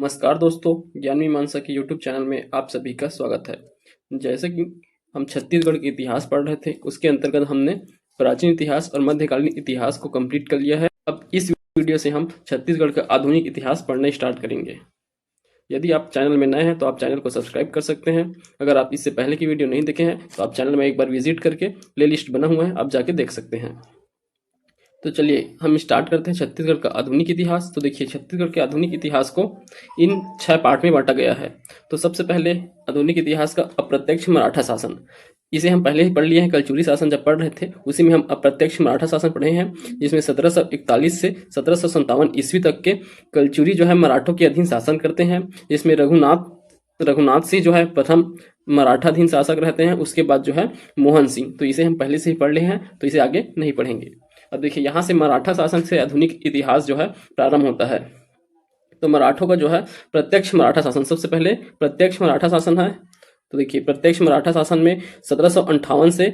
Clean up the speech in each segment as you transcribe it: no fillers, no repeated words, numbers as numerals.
नमस्कार दोस्तों, ज्ञान मीमांसा के यूट्यूब चैनल में आप सभी का स्वागत है। जैसे कि हम छत्तीसगढ़ के इतिहास पढ़ रहे थे, उसके अंतर्गत हमने प्राचीन इतिहास और मध्यकालीन इतिहास को कंप्लीट कर लिया है। अब इस वीडियो से हम छत्तीसगढ़ का आधुनिक इतिहास पढ़ना स्टार्ट करेंगे। यदि आप चैनल में नए हैं तो आप चैनल को सब्सक्राइब कर सकते हैं। अगर आप इससे पहले की वीडियो नहीं देखे हैं तो आप चैनल में एक बार विजिट करके प्ले लिस्ट बना हुआ है, आप जाके देख सकते हैं। तो चलिए हम स्टार्ट करते हैं छत्तीसगढ़ का आधुनिक इतिहास। तो देखिए, छत्तीसगढ़ के आधुनिक इतिहास को इन 6 पार्ट में बांटा गया है। तो सबसे पहले आधुनिक इतिहास का अप्रत्यक्ष मराठा शासन, इसे हम पहले ही पढ़ लिए हैं। कलचुरी शासन जब पढ़ रहे थे उसी में हम अप्रत्यक्ष मराठा शासन पढ़े हैं, जिसमें 1741 से 1757 ईस्वी तक के कलचुरी जो है मराठों के अधीन शासन करते हैं। जिसमें रघुनाथ सिंह जो है प्रथम मराठाधीन शासक रहते हैं। उसके बाद जो है मोहन सिंह, तो इसे हम पहले से ही पढ़ लिए हैं, तो इसे आगे नहीं पढ़ेंगे। अब देखिए, यहाँ से मराठा शासन से आधुनिक इतिहास जो है प्रारंभ होता है। तो मराठों का जो है प्रत्यक्ष मराठा शासन, सबसे पहले प्रत्यक्ष मराठा शासन है। तो देखिए, प्रत्यक्ष मराठा शासन में 1758 से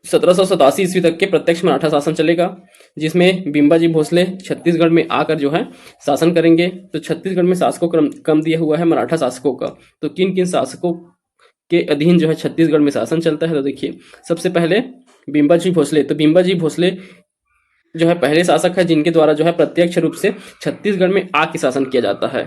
1787 ईस्वी तक के प्रत्यक्ष मराठा शासन चलेगा, जिसमें बिम्बाजी भोसले छत्तीसगढ़ में आकर जो है शासन करेंगे। तो छत्तीसगढ़ में शासकों कम दिया हुआ है मराठा शासकों का। तो किन किन शासकों के अधीन जो है छत्तीसगढ़ में शासन चलता है? तो देखिए, सबसे पहले बिम्बाजी भोसले। तो बिम्बाजी भोसले जो है पहले शासक है जिनके द्वारा जो है प्रत्यक्ष रूप से छत्तीसगढ़ में आके शासन किया जाता है।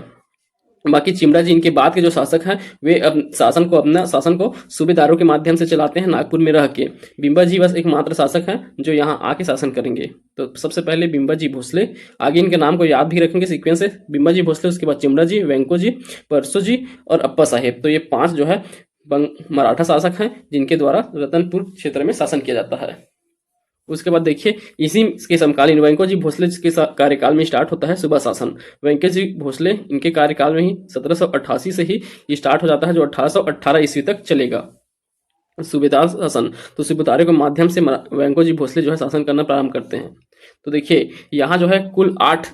बाकी चिमरा जी इनके बाद के जो शासक हैं वे अपना शासन को सूबेदारों के माध्यम से चलाते हैं, नागपुर में रह के। बिम्बा जी बस एकमात्र शासक हैं जो यहाँ आके शासन करेंगे। तो सबसे पहले बिम्बा जी भोसले, आगे इनके नाम को याद भी रखेंगे सीक्वेंस से, बिम्बा जी भोसले, उसके बाद चिमरा जी, वेंको जी, परसो जी और अप्पा साहेब। तो ये 5 जो है मराठा शासक हैं जिनके द्वारा रतनपुर क्षेत्र में शासन किया जाता है। उसके बाद देखिए, इसी के समकालीन वेंको जी भोसले के कार्यकाल में स्टार्ट होता है सूबा शासन। वेंको जी भोसले इनके कार्यकाल में ही 1788 से ही स्टार्ट हो जाता है, जो 1818 ईस्वी तक चलेगा। सूबेदार शासन, तो सूबेदारों के माध्यम से वेंको जी भोसले जो है शासन करना प्रारंभ करते हैं। तो देखिए, यहाँ जो है कुल 8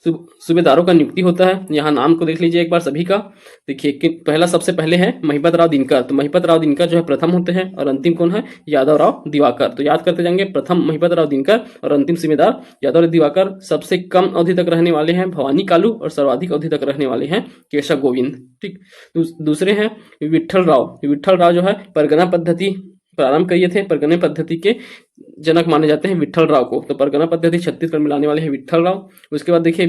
सूबेदारों का नियुक्ति होता है। यहाँ नाम को देख लीजिए एक बार सभी का। देखिए, पहला सबसे पहले है महिपत राव दिनकर। तो महिपत राव दिनकर जो है प्रथम होते हैं, और अंतिम कौन है? यादव राव दिवाकर। तो याद करते जाएंगे, प्रथम महिपत राव दिनकर और अंतिम सूबेदार यादव राव दिवाकर। सबसे कम अवधि तक रहने वाले हैं भवानी कालू, और सर्वाधिक अवधि तक रहने वाले हैं केशव गोविंद। ठीक, दूसरे हैं विट्ठल राव। विट्ठल राव जो है परगना पद्धति प्रारंभ किए थे। परगना पद्धति के जनक माने जाते हैं विट्ठल राव को। तो परगना पद्धति छत्तीसगढ़ में लाने वाले हैं विट्ठल राव। उसके बाद देखिए,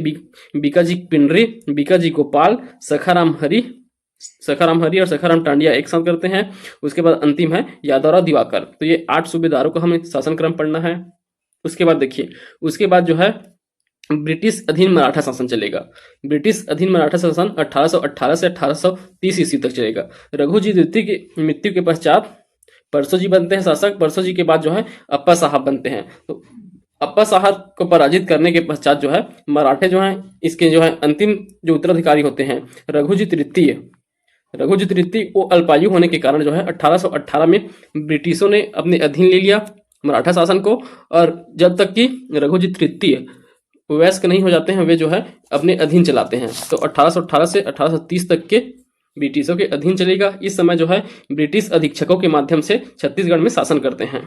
बीकाजी पिंडरी, बीकाजी गोपाल, सखाराम हरि और सखाराम टांडिया एक साथ करते हैं। उसके बाद अंतिम है यादवराव दिवाकर। तो ये 8 सूबेदारों का हमें शासन क्रम पढ़ना है। उसके बाद देखिए, उसके बाद जो है ब्रिटिश अधीन मराठा शासन चलेगा। ब्रिटिश अधीन मराठा शासन 1818 से 1830 ईस्वी तक चलेगा। रघुजी द्वितीय की मृत्यु के पश्चात परसो जी बनते हैं शासक। परसो जी के बाद जो है अप्पा साहब बनते हैं। तो अप्पा साहब को पराजित करने के पश्चात जो है मराठे जो हैं इसके जो है अंतिम जो उत्तराधिकारी होते हैं रघुजी तृतीय वो अल्पायु होने के कारण जो है 1818 में ब्रिटिशों ने अपने अधीन ले लिया मराठा शासन को। और जब तक कि रघुजी तृतीय वयस्क नहीं हो जाते हैं वे जो है अपने अधीन चलाते हैं। तो 1818 से 1830 तक के ब्रिटिशों के अधीन चलेगा। इस समय जो है ब्रिटिश अधीक्षकों के माध्यम से छत्तीसगढ़ में शासन करते हैं।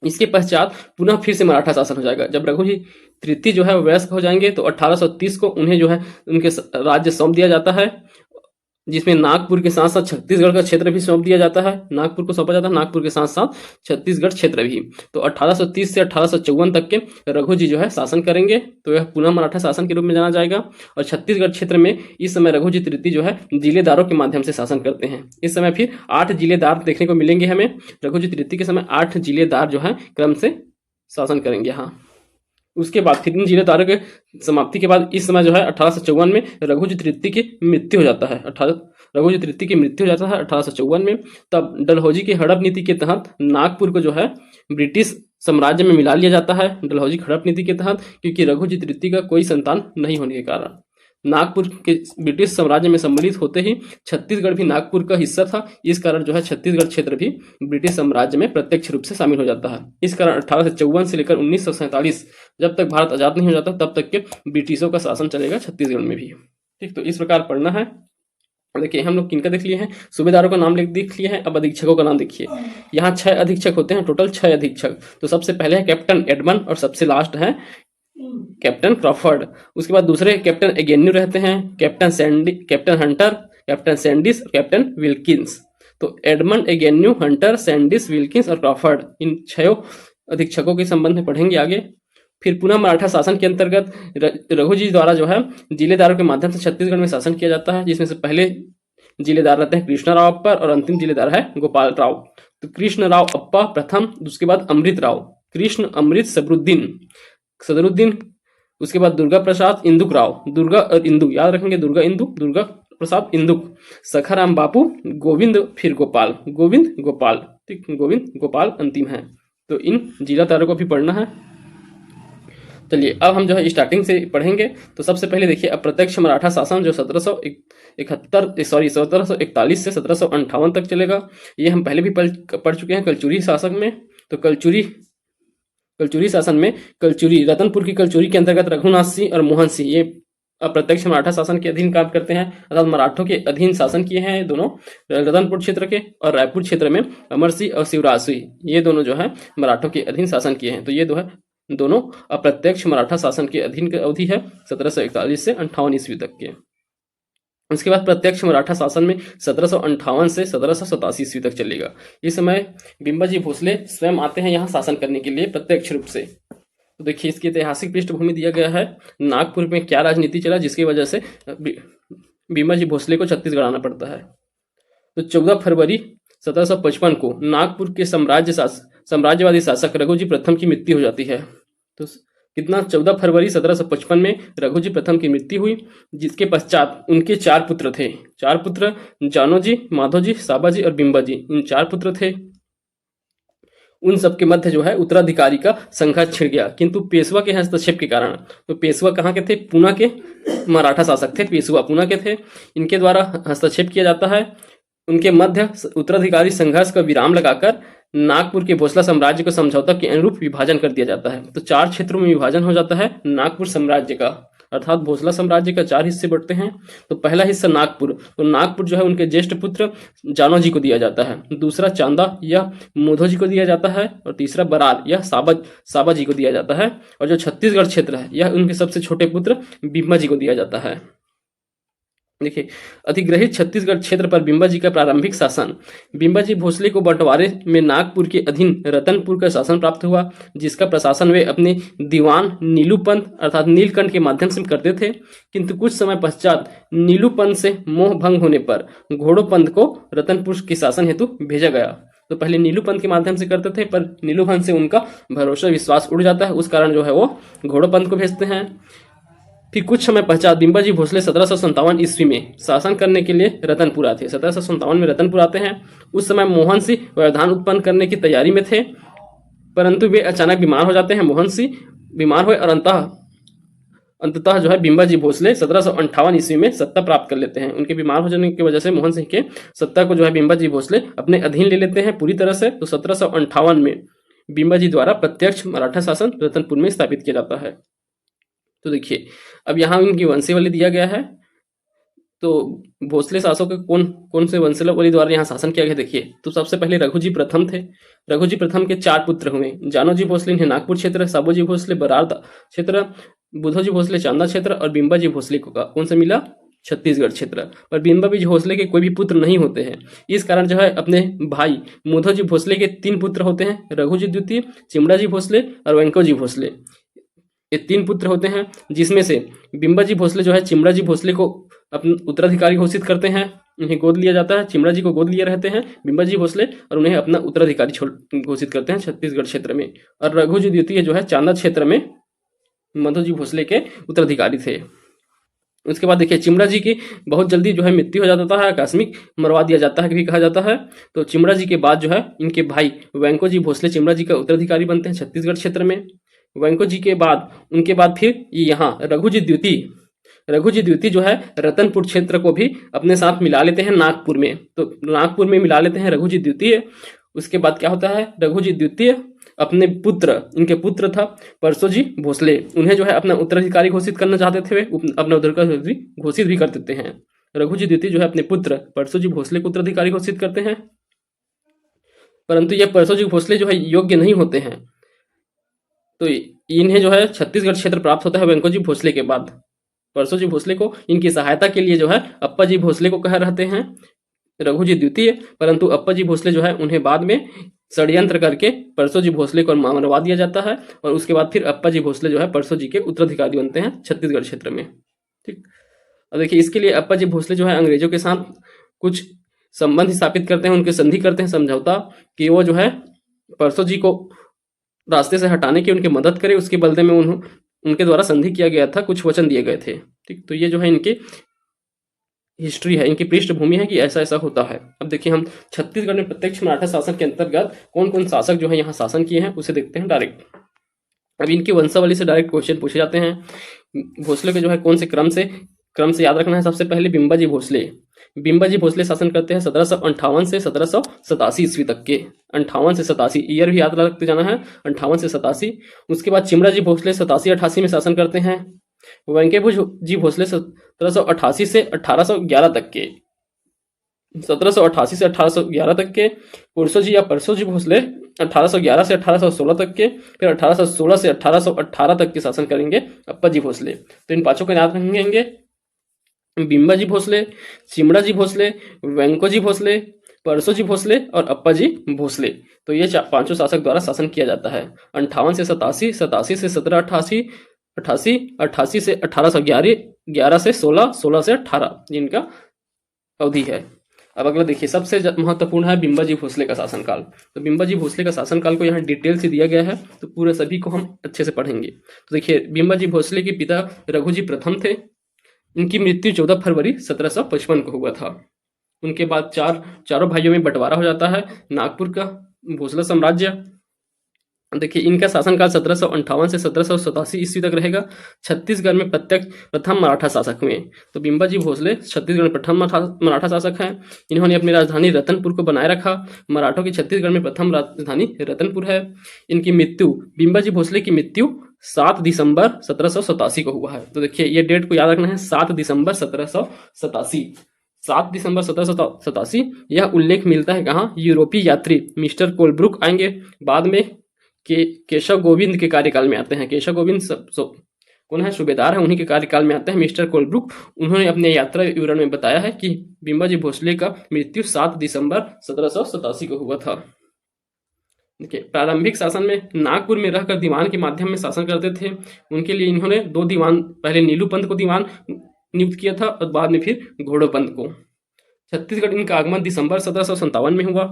इसके पश्चात पुनः फिर से मराठा शासन हो जाएगा। जब रघुजी तृतीय जो है वयस्क हो जाएंगे तो 1830 को उन्हें जो है उनके राज्य सौंप दिया जाता है, जिसमें नागपुर के साथ साथ छत्तीसगढ़ का क्षेत्र भी सौंप दिया जाता है। नागपुर को सौंपा जाता है, नागपुर के साथ साथ छत्तीसगढ़ क्षेत्र भी। तो 1830 से 1854 तक के रघुजी जो है शासन करेंगे। तो यह पुनः मराठा शासन के रूप में जाना जाएगा। और छत्तीसगढ़ क्षेत्र में इस समय रघुजी तृतीय जो है जिलेदारों के माध्यम से शासन करते हैं। इस समय फिर 8 जिलेदार देखने को मिलेंगे हमें। रघुजी तृतीय के समय 8 जिलेदार जो है क्रम से शासन करेंगे। हाँ, उसके बाद फिर इन जिलेदारों के समाप्ति के बाद इस समय जो है 1854 में रघुजी तृतीय की मृत्यु हो जाता है। रघुजी तृतीय की मृत्यु हो जाता है 1854 में। तब डलहौजी की हड़प नीति के तहत नागपुर को जो है ब्रिटिश साम्राज्य में मिला लिया जाता है। डलहौजी हड़प नीति के तहत, क्योंकि रघुजी तृतीय का कोई संतान नहीं होने के कारण नागपुर के ब्रिटिश साम्राज्य में सम्मिलित होते ही छत्तीसगढ़ भी नागपुर का हिस्सा था। इस कारण जो है छत्तीसगढ़ क्षेत्र भी ब्रिटिश साम्राज्य में प्रत्यक्ष रूप से शामिल हो जाता है। इस कारण 1854 से लेकर 1947 जब तक भारत आजाद नहीं हो जाता तब तक के ब्रिटिशों का शासन चलेगा छत्तीसगढ़ में भी। ठीक, तो इस प्रकार पढ़ना है। देखिए, हम लोग किनका देख लिए हैं? सूबेदारों का नाम देख लिए हैं। अब अधीक्षकों का नाम देखिए। यहाँ 6 अधीक्षक होते हैं, टोटल 6 अधीक्षक। तो सबसे पहले है कैप्टन एडमंड और सबसे लास्ट है कैप्टन क्रॉफर्ड। उसके बाद दूसरे कैप्टन एगेन्यू रहते हैं, captain Sandy, captain Hunter, captain Sandis, captain Wilkins. तो Edmund Agnew, Hunter, Sandis, Wilkins और क्रॉफर्ड, इन 6 अधीक्षकों के संबंध में पढ़ेंगे आगे। फिर पुनः मराठा शासन के अंतर्गत रघुजी द्वारा जो है जिलेदारों के माध्यम से छत्तीसगढ़ में शासन किया जाता है, जिसमें से पहले जिलेदार रहते हैं कृष्ण राव अप्पर और अंतिम जिलेदार है गोपाल राव। तो कृष्ण राव अप्पा प्रथम, उसके बाद अमृत राव, कृष्ण, अमृत, सदरुद्दीन, उसके बाद दुर्गा प्रसाद, इंदुक राव, दुर्गा और इंदु याद रखेंगे, दुर्गा इंदु, दुर्गा प्रसाद, इंदुक, सखाराम बापू, गोविंद, फिर गोपाल, गोविंद गोपाल, ठीक, गोविंद गोपाल अंतिम है। तो इन जिलादारों को भी पढ़ना है। चलिए अब हम जो है स्टार्टिंग से पढ़ेंगे। तो सबसे पहले देखिए अप्रत्यक्ष मराठा शासन जो 1741 से 1758 तक चलेगा। ये हम पहले भी पढ़ चुके हैं कलचुरी शासक में। तो कलचुरी शासन में कलचुरी, रतनपुर की कलचुरी के अंतर्गत रघुनाथ सिंह और मोहन सिंह ये अप्रत्यक्ष मराठा शासन के अधीन काम करते हैं, अर्थात मराठों के अधीन शासन किए हैं दोनों, रतनपुर क्षेत्र के, और रायपुर क्षेत्र में अमर सिंह और शिवराज सिंह, ये दोनों जो है मराठों के अधीन शासन किए हैं। तो ये दोनों अप्रत्यक्ष मराठा शासन के अधीन की अवधि है 1741 से 58 ईस्वी तक के। उसके बाद प्रत्यक्ष मराठा शासन में 1758 से 1787 ईस्वी तक चलेगा। इस समय बिम्बाजी भोसले स्वयं आते हैं यहाँ शासन करने के लिए प्रत्यक्ष रूप से। तो देखिए इसकी ऐतिहासिक पृष्ठभूमि दिया गया है, नागपुर में क्या राजनीति चला जिसकी वजह से बिम्बाजी भोसले को छत्तीसगढ़ आना पड़ता है। तो 14 फरवरी 1755 को नागपुर के साम्राज्यवादी शासक रघुजी प्रथम की मृत्यु हो जाती है। तो कितना 14 फरवरी 1755 में रघुजी प्रथम की मृत्यु हुई, जिसके पश्चात उनके 4 पुत्र थे। 4 पुत्र जानोजी, माधोजी, साबाजी और बिम्बाजी, इन 4 पुत्र थे। उन सबके मध्य जो है उत्तराधिकारी का संघर्ष छिड़ गया, किंतु पेशवा के हस्तक्षेप के कारण। तो पेशवा कहाँ के थे? पूना के मराठा शासक थे, पेशवा पूना के थे। इनके द्वारा हस्तक्षेप किया जाता है। उनके मध्य उत्तराधिकारी संघर्ष का विराम लगाकर नागपुर के भोसला साम्राज्य को समझौता के अनुरूप विभाजन कर दिया जाता है। तो 4 क्षेत्रों में विभाजन हो जाता है नागपुर साम्राज्य का, अर्थात भोसला साम्राज्य का 4 हिस्से बढ़ते हैं। तो पहला हिस्सा नागपुर, तो नागपुर जो है उनके ज्येष्ठ पुत्र जानोजी को दिया जाता है। दूसरा चांदा यह मोधोजी को दिया जाता है, और तीसरा बरार यह साबाजी को दिया जाता है। और जो छत्तीसगढ़ क्षेत्र है यह उनके सबसे छोटे पुत्र बिम्बाजी को दिया जाता है। देखिए अधिग्रहित छत्तीसगढ़ क्षेत्र पर बिम्बाजी का प्रारंभिक शासन। बिम्बाजी भोसले को बंटवारे में नागपुर के अधीन रतनपुर का शासन प्राप्त हुआ, जिसका प्रशासन वे अपने दीवान नीलूपंत अर्थात नीलकंठ के माध्यम से करते थे। किंतु कुछ समय पश्चात नीलूपंत से मोह भंग होने पर घोड़ोपंत को रतनपुर के शासन हेतु भेजा गया। तो पहले नीलूपंत के माध्यम से करते थे, पर नीलूपंत से उनका भरोसा विश्वास उड़ जाता है, उस कारण जो है वो घोड़ोपंत को भेजते हैं। फिर कुछ समय पश्चात बिम्बाजी भोसले 1757 ईस्वी में शासन करने के लिए रतनपुर आते। 1757 में रतनपुर आते हैं। उस समय मोहन सिंह व्यवधान उत्पन्न करने की तैयारी में थे, परंतु वे अचानक बीमार हो जाते हैं। मोहन सिंह बीमार हुए और अंततः जो है बिम्बाजी भोसले 1758 ईस्वी में सत्ता प्राप्त कर लेते हैं। उनके बीमार हो जाने की वजह से मोहन सिंह के सत्ता को जो है बिम्बाजी भोसले अपने अधीन ले लेते हैं पूरी तरह से। तो 1758 में बिम्बाजी द्वारा प्रत्यक्ष मराठा शासन रतनपुर में स्थापित किया जाता है। तो देखिए अब यहाँ उनकी वंशावली दिया गया है। तो भोसले शासकों के कौन से वंशावली द्वारा यहाँ शासन किया गया देखिए। तो सबसे पहले रघुजी प्रथम थे। रघुजी प्रथम के 4 पुत्र हुए। जानोजी भोसले इन्हें नागपुर क्षेत्र, साबोजी भोसले बरार क्षेत्र, बुधोजी भोसले चांदा क्षेत्र, और बिम्बाजी भोसले को कौन सा मिला? छत्तीसगढ़ क्षेत्र। पर बिम्बाजी भोसले के कोई भी पुत्र नहीं होते हैं। इस कारण जो है अपने भाई मुधोजी भोसले के 3 पुत्र होते हैं, रघुजी द्वितीय, चिमड़ाजी भोसले और वेंकोजी भोसले। ये 3 पुत्र होते हैं, जिसमें से बिम्बाजी भोसले जो है चिमड़ाजी भोसले को अपने उत्तराधिकारी घोषित करते हैं। उन्हें गोद लिया जाता है, चिमड़ाजी को गोद लिए रहते हैं बिम्बाजी भोसले, और उन्हें अपना उत्तराधिकारी घोषित करते हैं छत्तीसगढ़ क्षेत्र में। और रघुजी द्वितीय जो है चांदा क्षेत्र में मधोजी भोसले के उत्तराधिकारी थे। उसके बाद देखिए चिमड़ाजी की बहुत जल्दी जो है मृत्यु हो जाता है, आकस्मिक मरवा दिया जाता है भी कहा जाता है। तो चिमड़ाजी के बाद जो है इनके भाई वेंकोजी भोसले चिमड़ाजी का उत्तराधिकारी बनते हैं छत्तीसगढ़ क्षेत्र में। वेंकोजी के बाद उनके बाद फिर यहाँ रघुजी द्वितीय जो है रतनपुर क्षेत्र को भी अपने साथ मिला लेते हैं नागपुर में। तो नागपुर में मिला लेते हैं रघुजी द्वितीय। उसके बाद क्या होता है? रघुजी द्वितीय अपने इनके पुत्र था परसोजी भोसले, उन्हें जो है अपना उत्तराधिकारी घोषित करना चाहते थे, वे अपना उत्तराधिकारी घोषित भी कर देते हैं। रघुजी द्वितीय जो है अपने पुत्र परसोजी भोसले को उत्तराधिकारी घोषित करते हैं, परंतु ये परसोजी भोसले जो है योग्य नहीं होते हैं। तो इन्हें जो है छत्तीसगढ़ क्षेत्र प्राप्त होता है वेंको जी भोसले के बाद। परसो जी भोसले को इनकी सहायता के लिए जो है अप्पा जी भोसले को कह रहते हैं रघु जी द्वितीय, परंतु अप्पा जी भोसले जो है उन्हें बाद में षड्यंत्र करके परसो जी भोसले को मरवा दिया जाता है और उसके बाद फिर अप्पा जी भोसले जो है परसो जी के उत्तराधिकारी बनते हैं छत्तीसगढ़ क्षेत्र में। ठीक, और देखिए इसके लिए अप्पा जी भोसले जो है अंग्रेजों के साथ कुछ संबंध स्थापित करते हैं, उनके संधि करते हैं समझौता कि वो जो है परसो जी को रास्ते से हटाने की उनकी मदद करे, उसके बदले में उनके द्वारा संधि किया गया था, कुछ वचन दिए गए थे। ठीक, तो ये जो है इनकी हिस्ट्री है, इनकी पृष्ठभूमि है कि ऐसा ऐसा होता है। अब देखिए हम छत्तीसगढ़ में प्रत्यक्ष मराठा शासन के अंतर्गत कौन कौन शासक जो है यहाँ शासन किए हैं उसे देखते हैं डायरेक्ट। अब इनकी वंशावली से डायरेक्ट क्वेश्चन पूछे जाते हैं। भोसले के जो है कौन से क्रम से याद रखना है। सबसे पहले बिंबाजी भोसले शासन करते हैं 1758 से 1787 ईस्वी तक के। 58 से 87 ईयर भी याद रखते जाना है, 58 से 87। उसके बाद चिमराजी भोसले 87-88 में शासन करते हैं। वेंकेबू जी भोसले 1788 से 1811 तक के। 1788 से 1811 तक के। पुरसो जी या परसो जी भोसले 1811 से 1816 तक के। फिर 1816 से 1818 तक के शासन करेंगे अप्पा जी भोसले। तो इन पांचों का याद रखेंगे, बिंबा जी भोसले, चिमड़ा जी भोसले, वेंको जी भोसले, परसो जी भोसले और अप्पा जी भोसले। तो ये पांचों शासक द्वारा शासन किया जाता है। 58 से 87, 87 से 1788, 88, 88 से 1811, 11 से 16, 16 से 18 जिनका अवधि है। अब अगला देखिए सबसे महत्वपूर्ण है बिंबा जी भोसले का शासनकाल। तो बिंबा जी भोसले का शासनकाल को यहाँ डिटेल से दिया गया है, तो पूरे सभी को हम अच्छे से पढ़ेंगे। तो देखिए बिंबा जी भोसले के पिता रघु जी प्रथम थे। इनकी मृत्यु 14 फरवरी 1755 को हुआ था। उनके बाद चारों भाइयों में बंटवारा हो जाता है नागपुर का भोसला साम्राज्य। देखिए इनका शासनकाल 1758 से 1787 ईस्वी तक रहेगा। छत्तीसगढ़ में प्रथम मराठा शासक हुए। तो बिंबा जी भोसले छत्तीसगढ़ में प्रथम मराठा शासक हैं। इन्होंने अपनी राजधानी रतनपुर को बनाए रखा। मराठों की छत्तीसगढ़ में प्रथम राजधानी रतनपुर है। इनकी मृत्यु, बिंबा जी भोसले की मृत्यु 7 दिसंबर 1787 को हुआ है। तो देखिए ये डेट को याद रखना है, 7 दिसंबर 1787। 7 दिसंबर 1787 यह उल्लेख मिलता है कहाँ, यूरोपीय यात्री मिस्टर कोलब्रुक आएंगे बाद में केशव गोविंद के कार्यकाल में आते हैं। केशव गोविंद कौन है, सूबेदार है, उन्हीं के कार्यकाल में आते हैं मिस्टर कोलब्रुक। उन्होंने अपने यात्रा विवरण में बताया है कि बिंबा जी भोसले का मृत्यु 7 दिसंबर 1787 को हुआ था। देखिए प्रारंभिक शासन में नागपुर में रहकर दीवान के माध्यम में शासन करते थे। उनके लिए इन्होंने 2 दीवान, पहले नीलू पंत को दीवान नियुक्त किया था और बाद में फिर घोड़ो पंत को। छत्तीसगढ़ इनका आगमन दिसंबर 1757 में हुआ।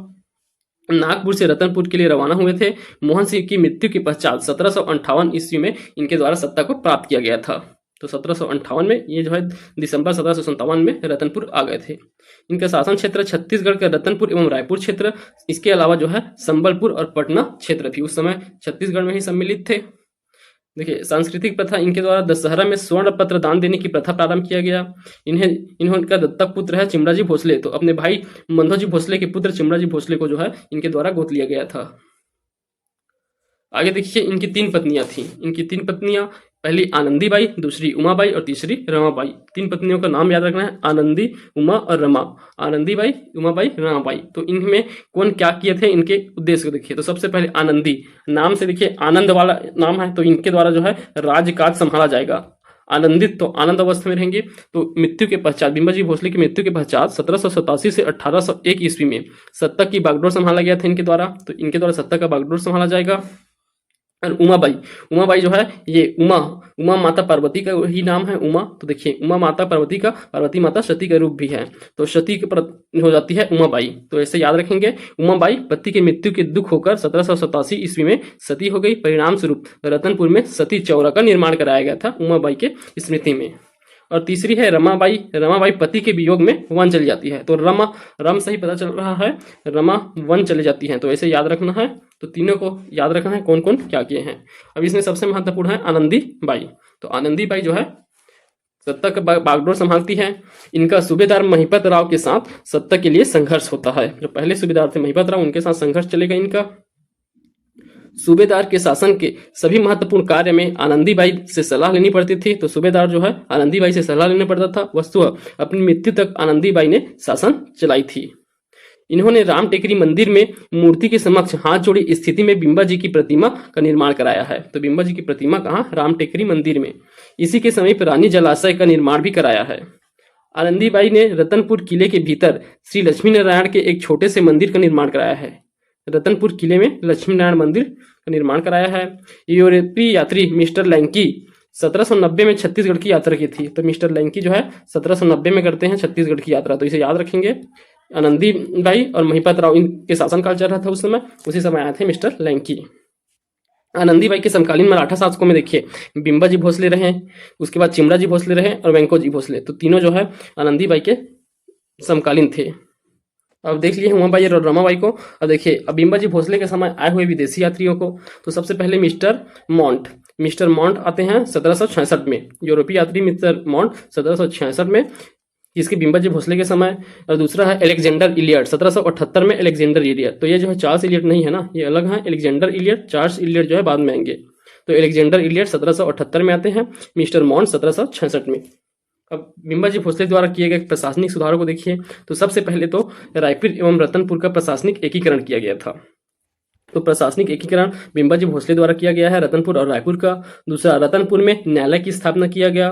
नागपुर से रतनपुर के लिए रवाना हुए थे। मोहन सिंह की मृत्यु के पश्चात 1758 ईस्वी में इनके द्वारा सत्ता को प्राप्त किया गया था। तो 1758 में ये जो है दिसंबर 1757 में रतनपुर आ गए थे। इनका शासन क्षेत्र छत्तीसगढ़ का रतनपुर एवं रायपुर क्षेत्र, इसके अलावा जो है संबलपुर और पटना क्षेत्र भी उस समय छत्तीसगढ़ में ही सम्मिलित थे। देखिए सांस्कृतिक प्रथा, इनके द्वारा दशहरा में स्वर्ण पत्र दान देने की प्रथा प्रारंभ किया गया। इनका दत्तक पुत्र है चिमड़ा जी भोसले, तो अपने भाई मंधो जी भोसले के पुत्र चिमड़ा जी भोसले को जो है इनके द्वारा गोद लिया गया था। आगे देखिए इनकी 3 पत्नियां थी। इनकी 3 पत्नियां, पहली आनंदी बाई, दूसरी उमाबाई और तीसरी रमाबाई। 3 पत्नियों का नाम याद रखना है, आनंदी, उमा और रमा। आनंदी बाई, उमाबाई, रमाबाई। तो इनमें कौन क्या किए थे, इनके उद्देश्य को देखिए। तो सबसे पहले आनंदी, नाम से देखिए आनंद वाला नाम है, तो इनके द्वारा जो है राज्यकाज संभाला जाएगा। आनंदित तो आनंद अवस्था में रहेंगे। तो मृत्यु के पश्चात, बिंबा जी भोसले की मृत्यु के पश्चात 1787 से 1801 ईस्वी में सत्ता की बागडोर संभाला गया था इनके द्वारा। तो इनके द्वारा सत्ता का बागडोर संभाला जाएगा। और उमाबाई जो है ये उमा माता पार्वती का ही नाम है उमा। तो देखिए उमा माता पार्वती का, पार्वती माता सती का रूप भी है, तो सती के हो जाती है उमाबाई। तो ऐसे याद रखेंगे। उमाबाई पति की मृत्यु के दुख होकर 1787 ईस्वी में सती हो गई। परिणाम स्वरूप रतनपुर में सती चौरा का निर्माण कराया गया था उमाबाई के स्मृति में। और तीसरी है रमाबाई पति के वियोग में वन चली जाती है। तो रम से ही पता चल रहा है, रमा वन चली जाती है, तो ऐसे याद रखना है। तो तीनों को याद रखना है कौन कौन क्या किए हैं। अब इसमें सबसे महत्वपूर्ण है आनंदी बाई। तो आनंदी बाई जो है सत्ता का बागडोर संभालती है। इनका सूबेदार महिपत राव के साथ सत्ता के लिए संघर्ष होता है। जो पहले सूबेदार थे महिपत राव, उनके साथ संघर्ष चलेगा इनका। सूबेदार के शासन के सभी महत्वपूर्ण कार्य में आनंदीबाई से सलाह लेनी पड़ती थी। तो सूबेदार जो है आनंदीबाई से सलाह लेना पड़ता था। वस्तुतः अपनी मृत्यु तक आनंदीबाई ने शासन चलाई थी। इन्होंने राम टेकरी मंदिर में मूर्ति के समक्ष हाथ जोड़ी स्थिति में बिंबा जी की प्रतिमा का निर्माण कराया है। तो बिंबा जी की प्रतिमा कहाँ? राम टेकरी मंदिर में। इसी के समीप रानी जलाशय का निर्माण भी कराया है। आनंदीबाई ने रतनपुर किले के भीतर श्री लक्ष्मी नारायण के एक छोटे से मंदिर का निर्माण कराया है। रतनपुर किले में लक्ष्मी नारायण मंदिर का निर्माण कराया है। यूरोपीय यात्री मिस्टर लैंकी 1790 में छत्तीसगढ़ की यात्रा की थी। तो मिस्टर लैंकी जो है 1790 में करते हैं छत्तीसगढ़ की यात्रा, तो इसे याद रखेंगे। आनंदीबाई और महिपत राव इनके शासनकाल चल रहा था उस समय, उसी समय आए थे मिस्टर लैंकी। आनंदीबाई के समकालीन मराठा शासकों में देखिए बिंबा जी भोसले रहे, उसके बाद चिमड़ा जी भोसले रहे और वेंको जी भोसले, तो तीनों जो है आनंदीबाई के समकालीन थे। अब देख लिए उमाबाई और रमाबाई को। अब देखिए अब बिंबा जी भोसले के समय आए हुए विदेशी यात्रियों को, तो सबसे पहले मिस्टर मॉन्ट आते हैं 1766 में। यूरोपीय यात्री मिस्टर मॉन्ट 1766 में, इसके बिंबा जी भोसले के समय। और दूसरा है अलेक्जेंडर इलियट 1778 में। अलेक्जेंडर इलियट, तो ये जो है चार्ल्स इलियट नहीं है ना, ये अलग है। अलेक्जेंडर इलियट, चार्ल्स इलियट जो है बाद में आएंगे। तो अलेक्जेंडर इलियट 1778 में आते हैं, मिस्टर मॉन्ट 1766 में। अब बिंबा जी भोसले द्वारा किए गए प्रशासनिक सुधारों को देखिए, तो सबसे पहले तो रायपुर एवं रतनपुर का प्रशासनिक एकीकरण किया गया था। तो प्रशासनिक एकीकरण बिंबा जी भोसले द्वारा किया गया है रतनपुर और रायपुर का। दूसरा, रतनपुर में न्यायालय की स्थापना किया गया।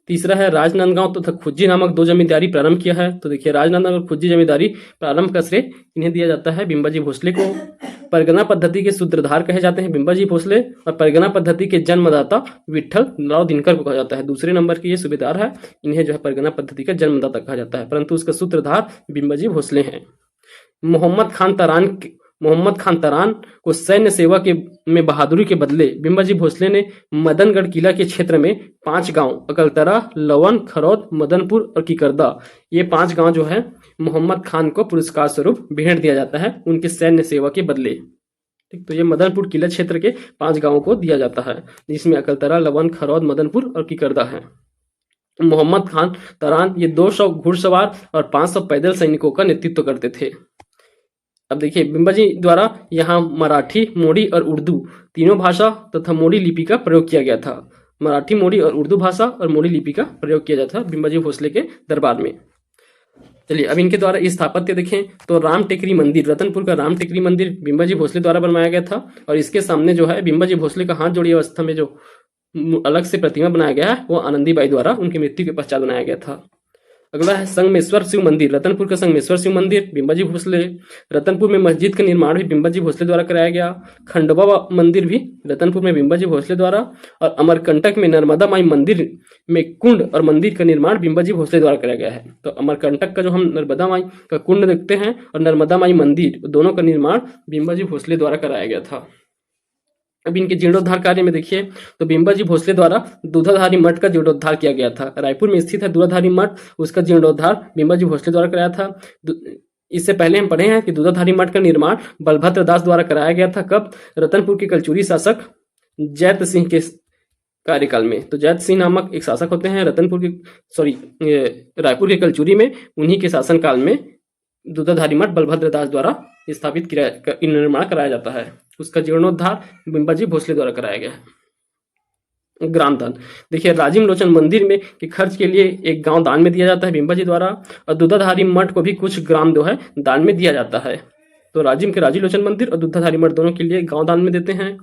तीसरा है राजनांदगांव तथा खुज्जी नामक 2 जमींदारी प्रारंभ किया है। तो देखिए राजनांदगांव और खुज्जी जमींदारी प्रारंभ का श्रेय इन्हें दिया जाता है, बिंबा जी भोसले को। परगना पद्धति के सूत्रधार कहे जाते हैं बिंबा जी भोसले, और परगना पद्धति के जन्मदाता विट्ठल राव दिनकर को कहा जाता है। दूसरे नंबर के ये सूबेदार है, इन्हें जो है परगना पद्धति का जन्मदाता कहा जाता है, परंतु उसका सूत्रधार बिंबा जी भोसले हैं। मोहम्मद खान तरान को सैन्य सेवा में बहादुरी के बदले बिंबा जी भोसले ने मदनगढ़ किला के क्षेत्र में 5 गांव अकलतरा, लवन, खरौद, मदनपुर और किकरदा, ये 5 गांव जो है मोहम्मद खान को पुरस्कार स्वरूप भेंट दिया जाता है उनके सैन्य सेवा के बदले। ठीक, तो ये मदनपुर किला क्षेत्र के 5 गांवों को दिया जाता है, जिसमें अकलतरा, लवन, खरौद, मदनपुर और किकरदा है। मोहम्मद खान तरान ये 200 घुड़सवार और 500 पैदल सैनिकों का नेतृत्व करते थे। अब देखिए बिंबा जी द्वारा यहाँ मराठी, मोडी और उर्दू तीनों भाषा तथा मोडी लिपि का प्रयोग किया गया था। मराठी, मोडी और उर्दू भाषा और मोडी लिपि का प्रयोग किया जाता था बिंबा जी भोसले के दरबार में। चलिए अब इनके द्वारा स्थापत्य देखें तो राम टेकरी मंदिर, रतनपुर का राम टेकरी मंदिर बिंबा जी भोसले द्वारा बनवाया गया था, और इसके सामने जो है बिंबा जी भोसले का हाथ जोड़ी अवस्था में जो अलग से प्रतिमा बनाया गया है वो आनंदीबाई द्वारा उनकी मृत्यु के पश्चात बनाया गया था। अगला है संगमेश्वर शिव मंदिर, रतनपुर का संगमेश्वर शिव मंदिर बिंबा जी भोसले। रतनपुर में मस्जिद का निर्माण भी बिंबा जी भोसले द्वारा कराया गया। खंडवा मंदिर भी रतनपुर में बिंबा जी भोसले द्वारा, और अमरकंटक में नर्मदा माई मंदिर में कुंड और मंदिर का निर्माण बिंबा जी भोसले द्वारा कराया गया है। तो अमरकंटक का जो हम नर्मदा माई का कुंड देखते हैं और नर्मदा माई मंदिर, दोनों का निर्माण बिंबा जी भोसले द्वारा कराया गया था। अब इनके जीर्णोद्धार कार्य में देखिए तो बिंबा जी भोसले द्वारा दूधाधारी मठ का जीर्णोद्धार किया गया था। रायपुर में स्थित है दूधाधारी मठ, उसका जीर्णोद्धार बिंबा जी भोसले द्वारा कराया था। इससे पहले हम पढ़े हैं कि दूधाधारी मठ का निर्माण बलभद्र दास द्वारा कराया गया था। कब? रतनपुर के कलचुरी शासक जैत सिंह के कार्यकाल में। तो जैत सिंह नामक एक शासक होते हैं रायपुर के कलचुरी में, उन्हीं के शासनकाल में दूधाधारी मठ बलभद्र दास द्वारा स्थापित निर्माण कराया जाता है। उसका जीर्णोद्धार बिंबा जी भोसले द्वारा कराया गया है। ग्राम दान देखिए राजीव लोचन मंदिर में के खर्च के लिए एक गांव दान में दिया जाता है बिंबा जी द्वारा, और दूधाधारी मठ को भी कुछ ग्राम जो है दान में दिया जाता है। तो राजीव लोचन मंदिर और दूधाधारी मठ दोनों के लिए गांव दान में देते हैं।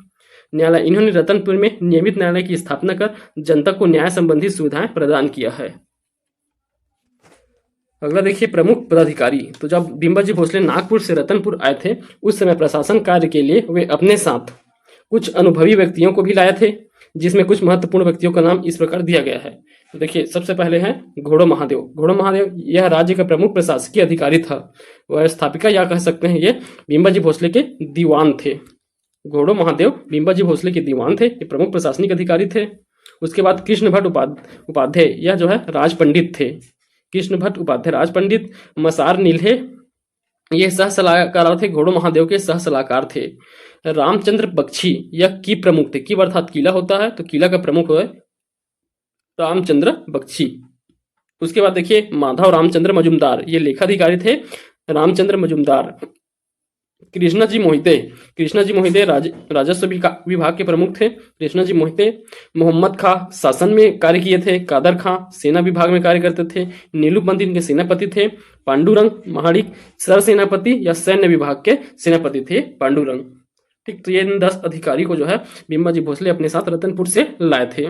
न्यायालय, इन्होंने रतनपुर में नियमित न्यायालय की स्थापना कर जनता को न्याय संबंधी सुविधाएं प्रदान किया है। अगला देखिए प्रमुख पदाधिकारी। तो जब बिंबा जी भोसले नागपुर से रतनपुर आए थे उस समय प्रशासन कार्य के लिए वे अपने साथ कुछ अनुभवी व्यक्तियों को भी लाए थे, जिसमें कुछ महत्वपूर्ण व्यक्तियों का नाम इस प्रकार दिया गया है। तो देखिए सबसे पहले हैं घोड़ो महादेव। यह राज्य का प्रमुख प्रशासकीय अधिकारी था, वह स्थापिका या कह सकते हैं ये बिंबा जी भोसले के दीवान थे। घोड़ो महादेव बिंबा जी भोसले के दीवान थे, ये प्रमुख प्रशासनिक अधिकारी थे। उसके बाद कृष्ण भट्ट उपाध्याय, यह जो है राज पंडित थे। कृष्ण भट्ट उपाध्याय राज पंडित। मसार नील्हे, ये सह सलाहकार थे, घोड़ो महादेव के सह सलाहकार थे। रामचंद्र बख्शी, यह की प्रमुख थे। की अर्थात किला होता है, तो किला का प्रमुख है रामचंद्र बख्शी। उसके बाद देखिए माधव रामचंद्र मजुमदार, ये लेखाधिकारी थे। रामचंद्र मजुमदार कृष्णा जी मोहिते। कृष्णा जी मोहिते राजस्व विभाग के प्रमुख थे। कृष्णा जी मोहिते मोहम्मद खां शासन में कार्य किए थे। कादर खां सेना विभाग में कार्य करते थे। नीलूपंथी इनके सेनापति थे। पांडुरंग महाड़िक सर सेनापति या सैन्य विभाग के सेनापति थे पांडुरंग। ठीक, तो ये इन 10 अधिकारी को जो है बिम्बाजी भोसले अपने साथ रतनपुर से लाए थे।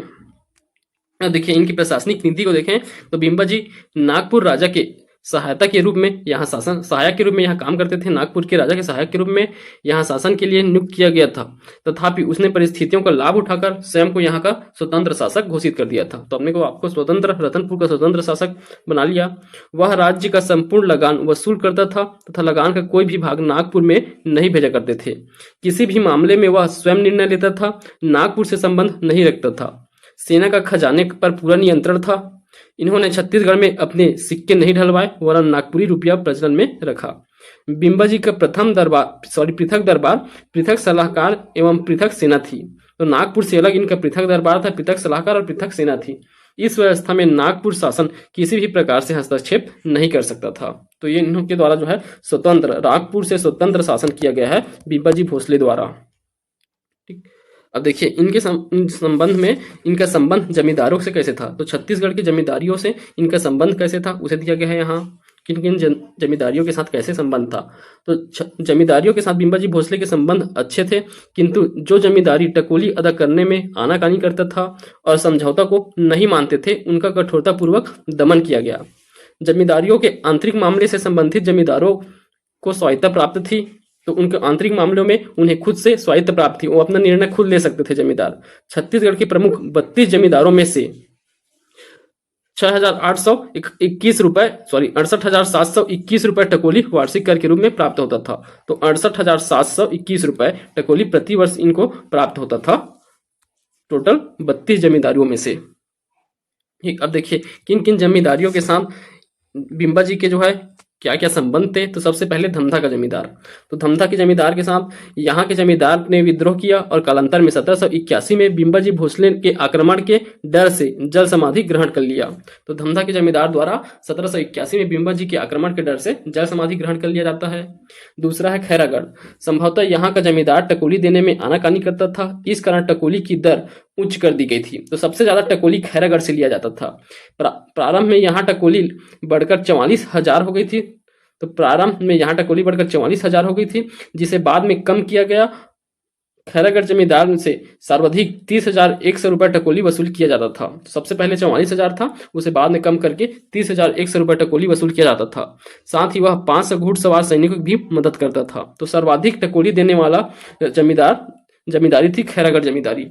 देखिए इनकी प्रशासनिक नीति को देखें तो बिम्बाजी नागपुर राजा के सहायता के रूप में यहाँ शासन सहायक के रूप में यहाँ काम करते थे। नागपुर के राजा के सहायक के रूप में यहाँ शासन के लिए नियुक्त किया गया था। तथापि उसने परिस्थितियों का लाभ उठाकर स्वयं को यहाँ का स्वतंत्र शासक घोषित कर दिया था। तो अपने को आपको स्वतंत्र रतनपुर का स्वतंत्र शासक बना लिया। वह राज्य का संपूर्ण लगान वसूल करता था तथा लगान का कोई भी भाग नागपुर में नहीं भेजा करते थे। किसी भी मामले में वह स्वयं निर्णय लेता था, नागपुर से संबंध नहीं रखता था। सेना का खजाने पर पूरा नियंत्रण था। इन्होंने छत्तीसगढ़ में अपने सिक्के नहीं ढलवाए वरन नागपुरी रुपया प्रचलन में रखा। बिम्बाजी का प्रथम पृथक दरबार, पृथक सलाहकार एवं पृथक सेना थी। तो नागपुर से अलग इनका पृथक दरबार था, पृथक सलाहकार और पृथक सेना थी। इस व्यवस्था में नागपुर शासन किसी भी प्रकार से हस्तक्षेप नहीं कर सकता था। तो ये इनके द्वारा जो है स्वतंत्र नागपुर से स्वतंत्र शासन किया गया है बिम्बाजी भोसले द्वारा। ठीक, अब देखिए इनके संबंध में इनका संबंध जमींदारों से कैसे था। तो छत्तीसगढ़ की जमींदारियों से इनका संबंध कैसे था उसे दिया गया है यहाँ। किन किन जमींदारियों के साथ कैसे संबंध था। तो जमींदारियों के साथ बिम्बाजी भोसले के संबंध अच्छे थे, किंतु जो जमींदारी टकोली अदा करने में आनाकानी करता था और समझौता को नहीं मानते थे उनका कठोरतापूर्वक दमन किया गया। जमींदारियों के आंतरिक मामले से संबंधित जमींदारों को स्वायत्ता प्राप्त थी। तो उनके आंतरिक मामलों में उन्हें खुद से स्वायत्त प्राप्त थी, वो अपना निर्णय खुद ले सकते थे जमींदार। छत्तीसगढ़ के प्रमुख 32 जमींदारों में से 6821 रुपए 68,721 रुपए टकोली वार्षिक कर के रूप में प्राप्त होता था। तो 68,721 रुपए टकोली प्रति वर्ष इनको प्राप्त होता था टोटल 32 जमींदारियों में से। ठीक, अब देखिए किन किन जमींदारियों के साथ बिम्बाजी के जो है क्या क्या संबंध थे। तो सबसे पहले धमधा का जमींदार। तो धमधा के जमींदार के साथ यहाँ के जमींदार ने विद्रोह किया और कालांतर में 1781 में बिम्बाजी भोसले के आक्रमण के डर से जल समाधि ग्रहण कर लिया। तो धमधा के जमींदार द्वारा 1781 में बिम्बाजी के आक्रमण के डर से जल समाधि ग्रहण कर लिया जाता है। दूसरा है खैरागढ़। संभवतः यहाँ का जमींदार टकोली देने में आनाकानी करता था, इस कारण टकोली की दर उच्च कर दी गई थी। तो सबसे ज्यादा टकोली खैरागढ़ से लिया जाता था। प्रारंभ में यहाँ टकोली बढ़कर 44,000 हो गई थी। तो प्रारंभ में यहाँ टकोली बढ़कर 44,000 हो गई थी, जिसे बाद में कम किया गया। खैरागढ़ जमींदार से सर्वाधिक 30,100 रुपए टकोली वसूल किया जाता था। तो सबसे पहले 44,000 था, उसे बाद में कम करके 30,100 रुपए टकोली वसूल किया जाता था। साथ ही वह 500 घुड़सवार सैनिकों की भी मदद करता था। तो सर्वाधिक टकोली देने वाला जमींदारी थी खैरागढ़ जमींदारी।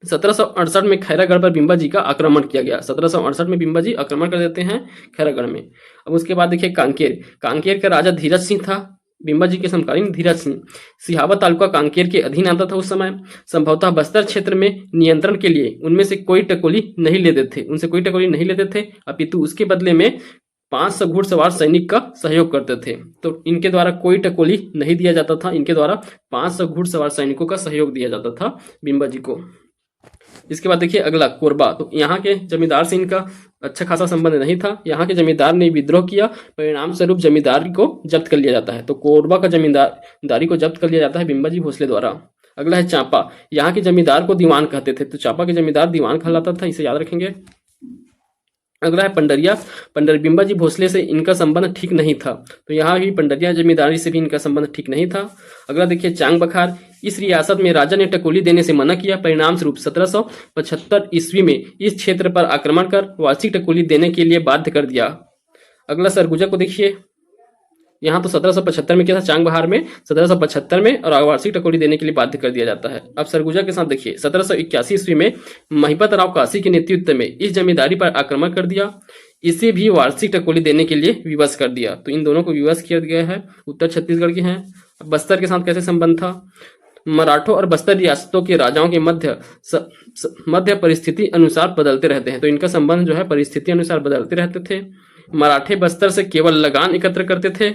1768 में खैरागढ़ पर बिम्बाजी का आक्रमण किया गया। 1768 में बिम्बाजी आक्रमण कर देते हैं खैरागढ़ में। अब उसके बाद देखिए कांकेर का राजा धीरज सिंह था, बिम्बाजी के समकालीन धीरज सिंह। सिहावा तालुका कांकेर के अधीन आता था उस समय। संभवतः बस्तर क्षेत्र में नियंत्रण के लिए उनसे कोई टकोली नहीं लेते थे, अपितु उसके बदले में 500 घुड़सवार सैनिक का सहयोग करते थे। तो इनके द्वारा कोई टकोली नहीं दिया जाता था, इनके द्वारा 500 घुड़सवार सैनिकों का सहयोग दिया जाता था बिम्बाजी को। इसके बाद देखिए अगला कोरबा। तो यहाँ के जमींदार से इनका अच्छा खासा संबंध नहीं था। यहाँ के जमींदार ने विद्रोह किया, परिणाम स्वरूप जमींदारी को जब्त कर लिया जाता है। तो कोरबा का जमींदारी को जब्त कर लिया जाता है बिम्बाजी भोसले द्वारा। अगला है चांपा। यहाँ के जमींदार को दीवान कहते थे। तो चांपा के जमींदार दीवान कहलाता था, इसे याद रखेंगे। अगला है पंडरिया। बिम्बाजी भोसले से इनका संबंध ठीक नहीं था। तो यहाँ भी पंडरिया जमींदारी से भी इनका संबंध ठीक नहीं था। अगला देखिए चांग बखार। इस रियासत में राजा ने टकोली देने से मना किया, परिणाम स्वरूप 1775 ईस्वी में इस क्षेत्र पर आक्रमण कर वार्षिक टकोली देने के लिए बाध्य कर दिया। अगला सरगुजा को देखिए। यहाँ तो 1775 में क्या था, चांग बहार में 1775 में, और वार्षिक टकोली देने के लिए बाध्य कर दिया जाता है। अब सरगुजा के साथ देखिए 1781 ईस्वी में महिपत राव काशी के नेतृत्व में इस जमींदारी पर आक्रमण कर दिया, इसे भी वार्षिक टकोली देने के लिए विवश कर दिया। तो इन दोनों को विवश किया गया है। उत्तर छत्तीसगढ़ के हैं। बस्तर के साथ कैसे संबंध था। मराठों और बस्तर रियासतों के राजाओं के मध्य परिस्थिति अनुसार बदलते रहते हैं। तो इनका संबंध जो है परिस्थिति अनुसार बदलते रहते थे। मराठे बस्तर से केवल लगान एकत्र करते थे,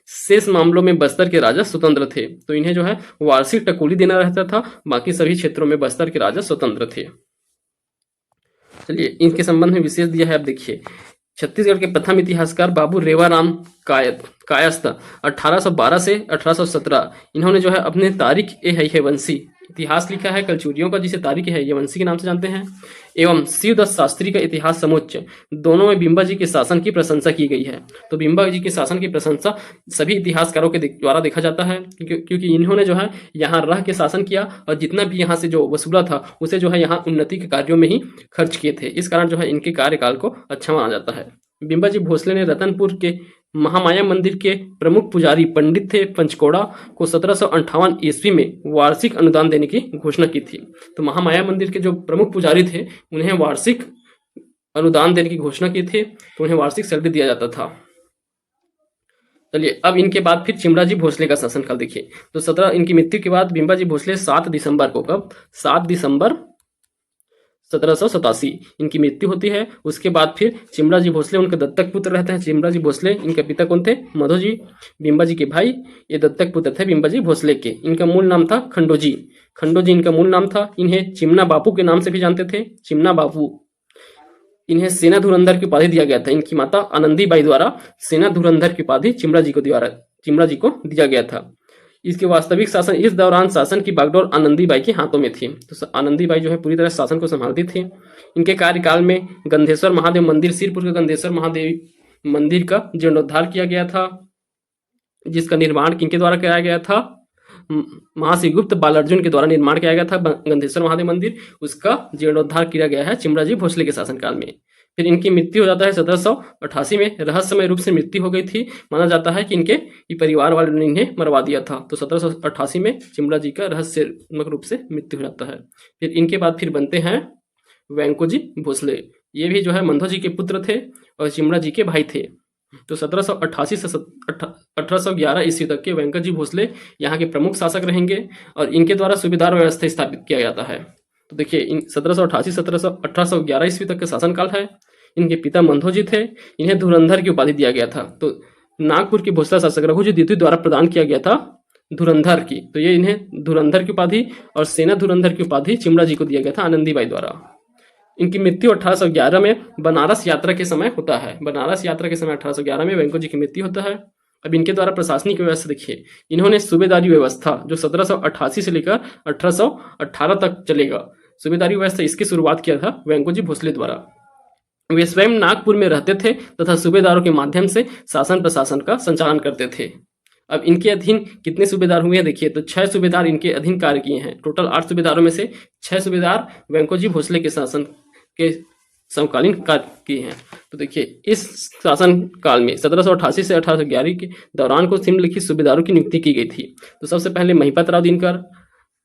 शेष मामलों में बस्तर के राजा स्वतंत्र थे। तो इन्हें जो है वार्षिक टकोली देना रहता था, बाकी सभी क्षेत्रों में बस्तर के राजा स्वतंत्र थे। चलिए इनके संबंध में विशेष दिया है। अब देखिए छत्तीसगढ़ के प्रथम इतिहासकार बाबू रेवाराम कायस्थ 1812 से 1817 इन्होंने जो है अपने तारीख ए हयवंशी इतिहास लिखा है कलचुरियों का, जिसे तारीख ए हयवंशी के नाम से जानते हैं, एवं शिवदत्त शास्त्री का इतिहास समुच्च, दोनों में बिंबा जी के शासन की प्रशंसा की गई है। तो बिंबा जी के शासन की प्रशंसा सभी इतिहासकारों के द्वारा देखा जाता है, क्योंकि इन्होंने जो है यहाँ रह के शासन किया और जितना भी यहाँ से जो वसूला था उसे जो है यहाँ उन्नति के कार्यों में ही खर्च किए थे। इस कारण जो है इनके कार्यकाल को अच्छा माना जाता है। बिंबा जी भोसले ने रतनपुर के महामाया मंदिर के प्रमुख पुजारी पंडित थे पंचकोड़ा को 1758 ईस्वी में वार्षिक अनुदान देने की घोषणा की थी। तो महामाया मंदिर के जो प्रमुख पुजारी थे उन्हें वार्षिक अनुदान देने की घोषणा की थी, तो उन्हें वार्षिक सैलरी दिया जाता था। चलिए अब इनके बाद फिर चिमराजी भोसले का शासनकाल देखिए। तो 17 इनकी मृत्यु के बाद बिंबाजी भोसले 7 दिसंबर को, कब 7 दिसंबर 1787 इनकी मृत्यु होती है। उसके बाद फिर चिमराजी भोसले उनके दत्तक पुत्र रहते हैं। चिमराजी भोसले इनके पिता कौन थे? मधोजी, बिंबाजी के भाई, ये दत्तक पुत्र थे बिंबाजी भोसले के। इनका मूल नाम था खंडोजी, खंडोजी इनका मूल नाम था। इन्हें चिमना बापू के नाम से भी जानते थे, चिमना बापू। इन्हें सेना धुरंधर की उपाधि दिया गया था। इनकी माता आनंदीबाई द्वारा सेना धुरंधर की उपाधि चिमराजी को दिया गया था। इसके वास्तविक शासन, इस दौरान शासन की बागडोर आनंदीबाई के हाथों में थी। तो आनंदीबाई जो है पूरी तरह शासन को संभालती थी। इनके कार्यकाल में गंधेश्वर महादेव मंदिर, सिरपुर के गंधेश्वर महादेव मंदिर का जीर्णोद्धार किया गया था, जिसका निर्माण किनके द्वारा कराया गया था? महाशिवगुप्त बालार्जुन के द्वारा निर्माण किया गया था गंधेश्वर महादेव मंदिर। उसका जीर्णोद्धार किया गया है चिमराजी भोसले के शासनकाल में। फिर इनकी मृत्यु हो जाता है 1788 में। रहस्यमय रूप से मृत्यु हो गई थी। माना जाता है कि इनके परिवार वालों ने इन्हें मरवा दिया था। तो 1788 में चिमराजी का रहस्यमय रूप से मृत्यु हो जाता है। फिर इनके बाद फिर बनते हैं वेंकोजी भोसले। ये भी जो है मंधो जी के पुत्र थे और चिमराजी के भाई थे। तो 1788 से 1811 ईस्वी तक के वेंकट भोसले यहाँ के प्रमुख शासक रहेंगे और इनके द्वारा सुबेदार व्यवस्था स्थापित किया जाता है। तो देखिए 1788 से 1811 ईस्वी तक का शासनकाल है। इनके पिता मंधोजी थे। इन्हें धुरंधर की उपाधि दिया गया था। तो नागपुर के भोसला शासक रघुजी द्वितीय द्वारा प्रदान किया गया था धुरंधर की। तो ये इन्हें धुरंधर की उपाधि और सेना धुरंधर की उपाधि चिमराजी को दिया गया था आनंदीबाई द्वारा। इनकी मृत्यु 1811 में बनारस यात्रा के समय होता है। बनारस यात्रा के समय 1811 में वेंको जी की मृत्यु होता है। अब इनके द्वारा प्रशासनिक व्यवस्था देखिए। इन्होंने सूबेदारी व्यवस्था जो 1788 से लेकर 1818 तक चलेगा, सूबेदारी व्यवस्था इसकी शुरुआत किया था वेंको जी भोसले द्वारा। वे स्वयं नागपुर में रहते थे तथा सूबेदारों के माध्यम से शासन प्रशासन का संचालन करते थे। अब इनके अधीन कितने सूबेदार हुए हैं देखिए। तो 6 सूबेदार इनके अधीन कार्य किए हैं। टोटल 8 सूबेदारों में से 6 सूबेदार वेंको जी भोसले के शासन के समकालीन कार्य किए हैं। तो देखिए इस शासन काल में 1788 से 1811 के दौरान को निम्नलिखित सूबेदारों की नियुक्ति की गई थी। तो सबसे पहले महिपत राव दिनकर,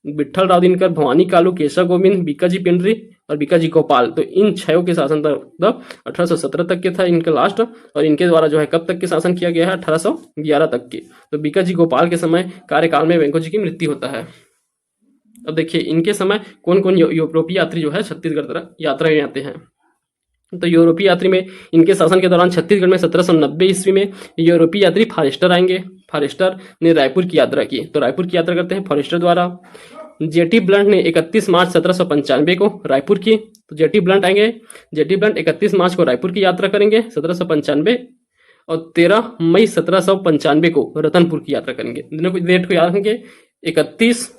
विठल राव दिनकर, भवानी कालू, केशव गोविंद, बीकाजी पेंड्री और बीकाजी गोपाल। तो इन 6 के शासन तक 1817 तक के था इनका लास्ट। और इनके द्वारा जो है कब तक के शासन किया गया है? 1811 तक के। तो बीकाजी गोपाल के समय कार्यकाल में वेंको जी की मृत्यु होता है। अब देखिए इनके समय कौन कौन यूरोपीय यात्री जो है छत्तीसगढ़ तरफ यात्रा में आते हैं। तो यूरोपीय यात्री में इनके शासन के दौरान छत्तीसगढ़ में 1790 ईस्वी में यूरोपीय यात्री फॉरेस्टर आएंगे। फॉरेस्टर ने रायपुर की यात्रा की। तो रायपुर की यात्रा करते हैं फॉरेस्टर द्वारा। जेटी ब्लंट ने 31 मार्च 1795 को रायपुर की। तो जेटी ब्लंट आएंगे। जेटी ब्लंट 31 मार्च को रायपुर की यात्रा करेंगे 1795 और 13 मई 1795 को रतनपुर की यात्रा करेंगे। दोनों को डेट को याद रखेंगे, 31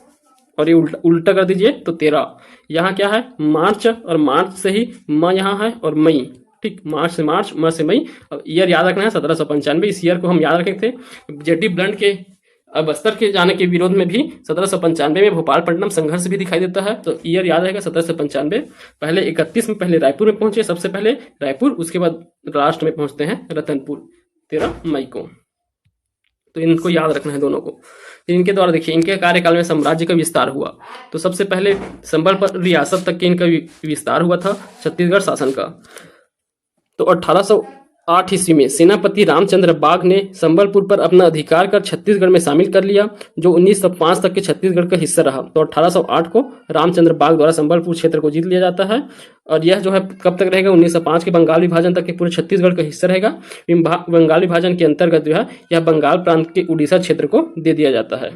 और ये उल्टा कर दीजिए तो 13। यहाँ क्या है? मार्च, और मार्च से ही माँ यहाँ है और मई, ठीक, मार्च से मार्च, मार्च से मई। अब ईयर याद रखना है 1795। इस ईयर को हम याद रखे थे। जेटी ब्लंट के बस्तर के जाने के विरोध में भी 1795 में भोपालपट्टनम संघर्ष भी दिखाई देता है। तो ईयर याद रहेगा 1795। पहले 31 में पहले रायपुर में पहुंचे, सबसे पहले रायपुर, उसके बाद लास्ट में पहुंचते हैं रतनपुर 13 मई को। तो इनको याद रखना है दोनों को। इनके द्वारा देखिए इनके कार्यकाल में साम्राज्य का विस्तार हुआ। तो सबसे पहले संबलपुर रियासत तक के इनका विस्तार हुआ था छत्तीसगढ़ शासन का। तो 1808 ईस्वी में सेनापति रामचंद्र बाग ने संबलपुर पर अपना अधिकार कर छत्तीसगढ़ में शामिल कर लिया, जो 1905 तक के छत्तीसगढ़ का हिस्सा रहा। तो 1808 को रामचंद्र बाग द्वारा संबलपुर क्षेत्र को जीत लिया जाता है। और यह जो है कब तक रहेगा? 1905 के बंगाल विभाजन तक के पूरे छत्तीसगढ़ का हिस्सा रहेगा। बंगाल विभाजन के अंतर्गत जो है यह बंगाल प्रांत के उड़ीसा क्षेत्र को दे दिया जाता है।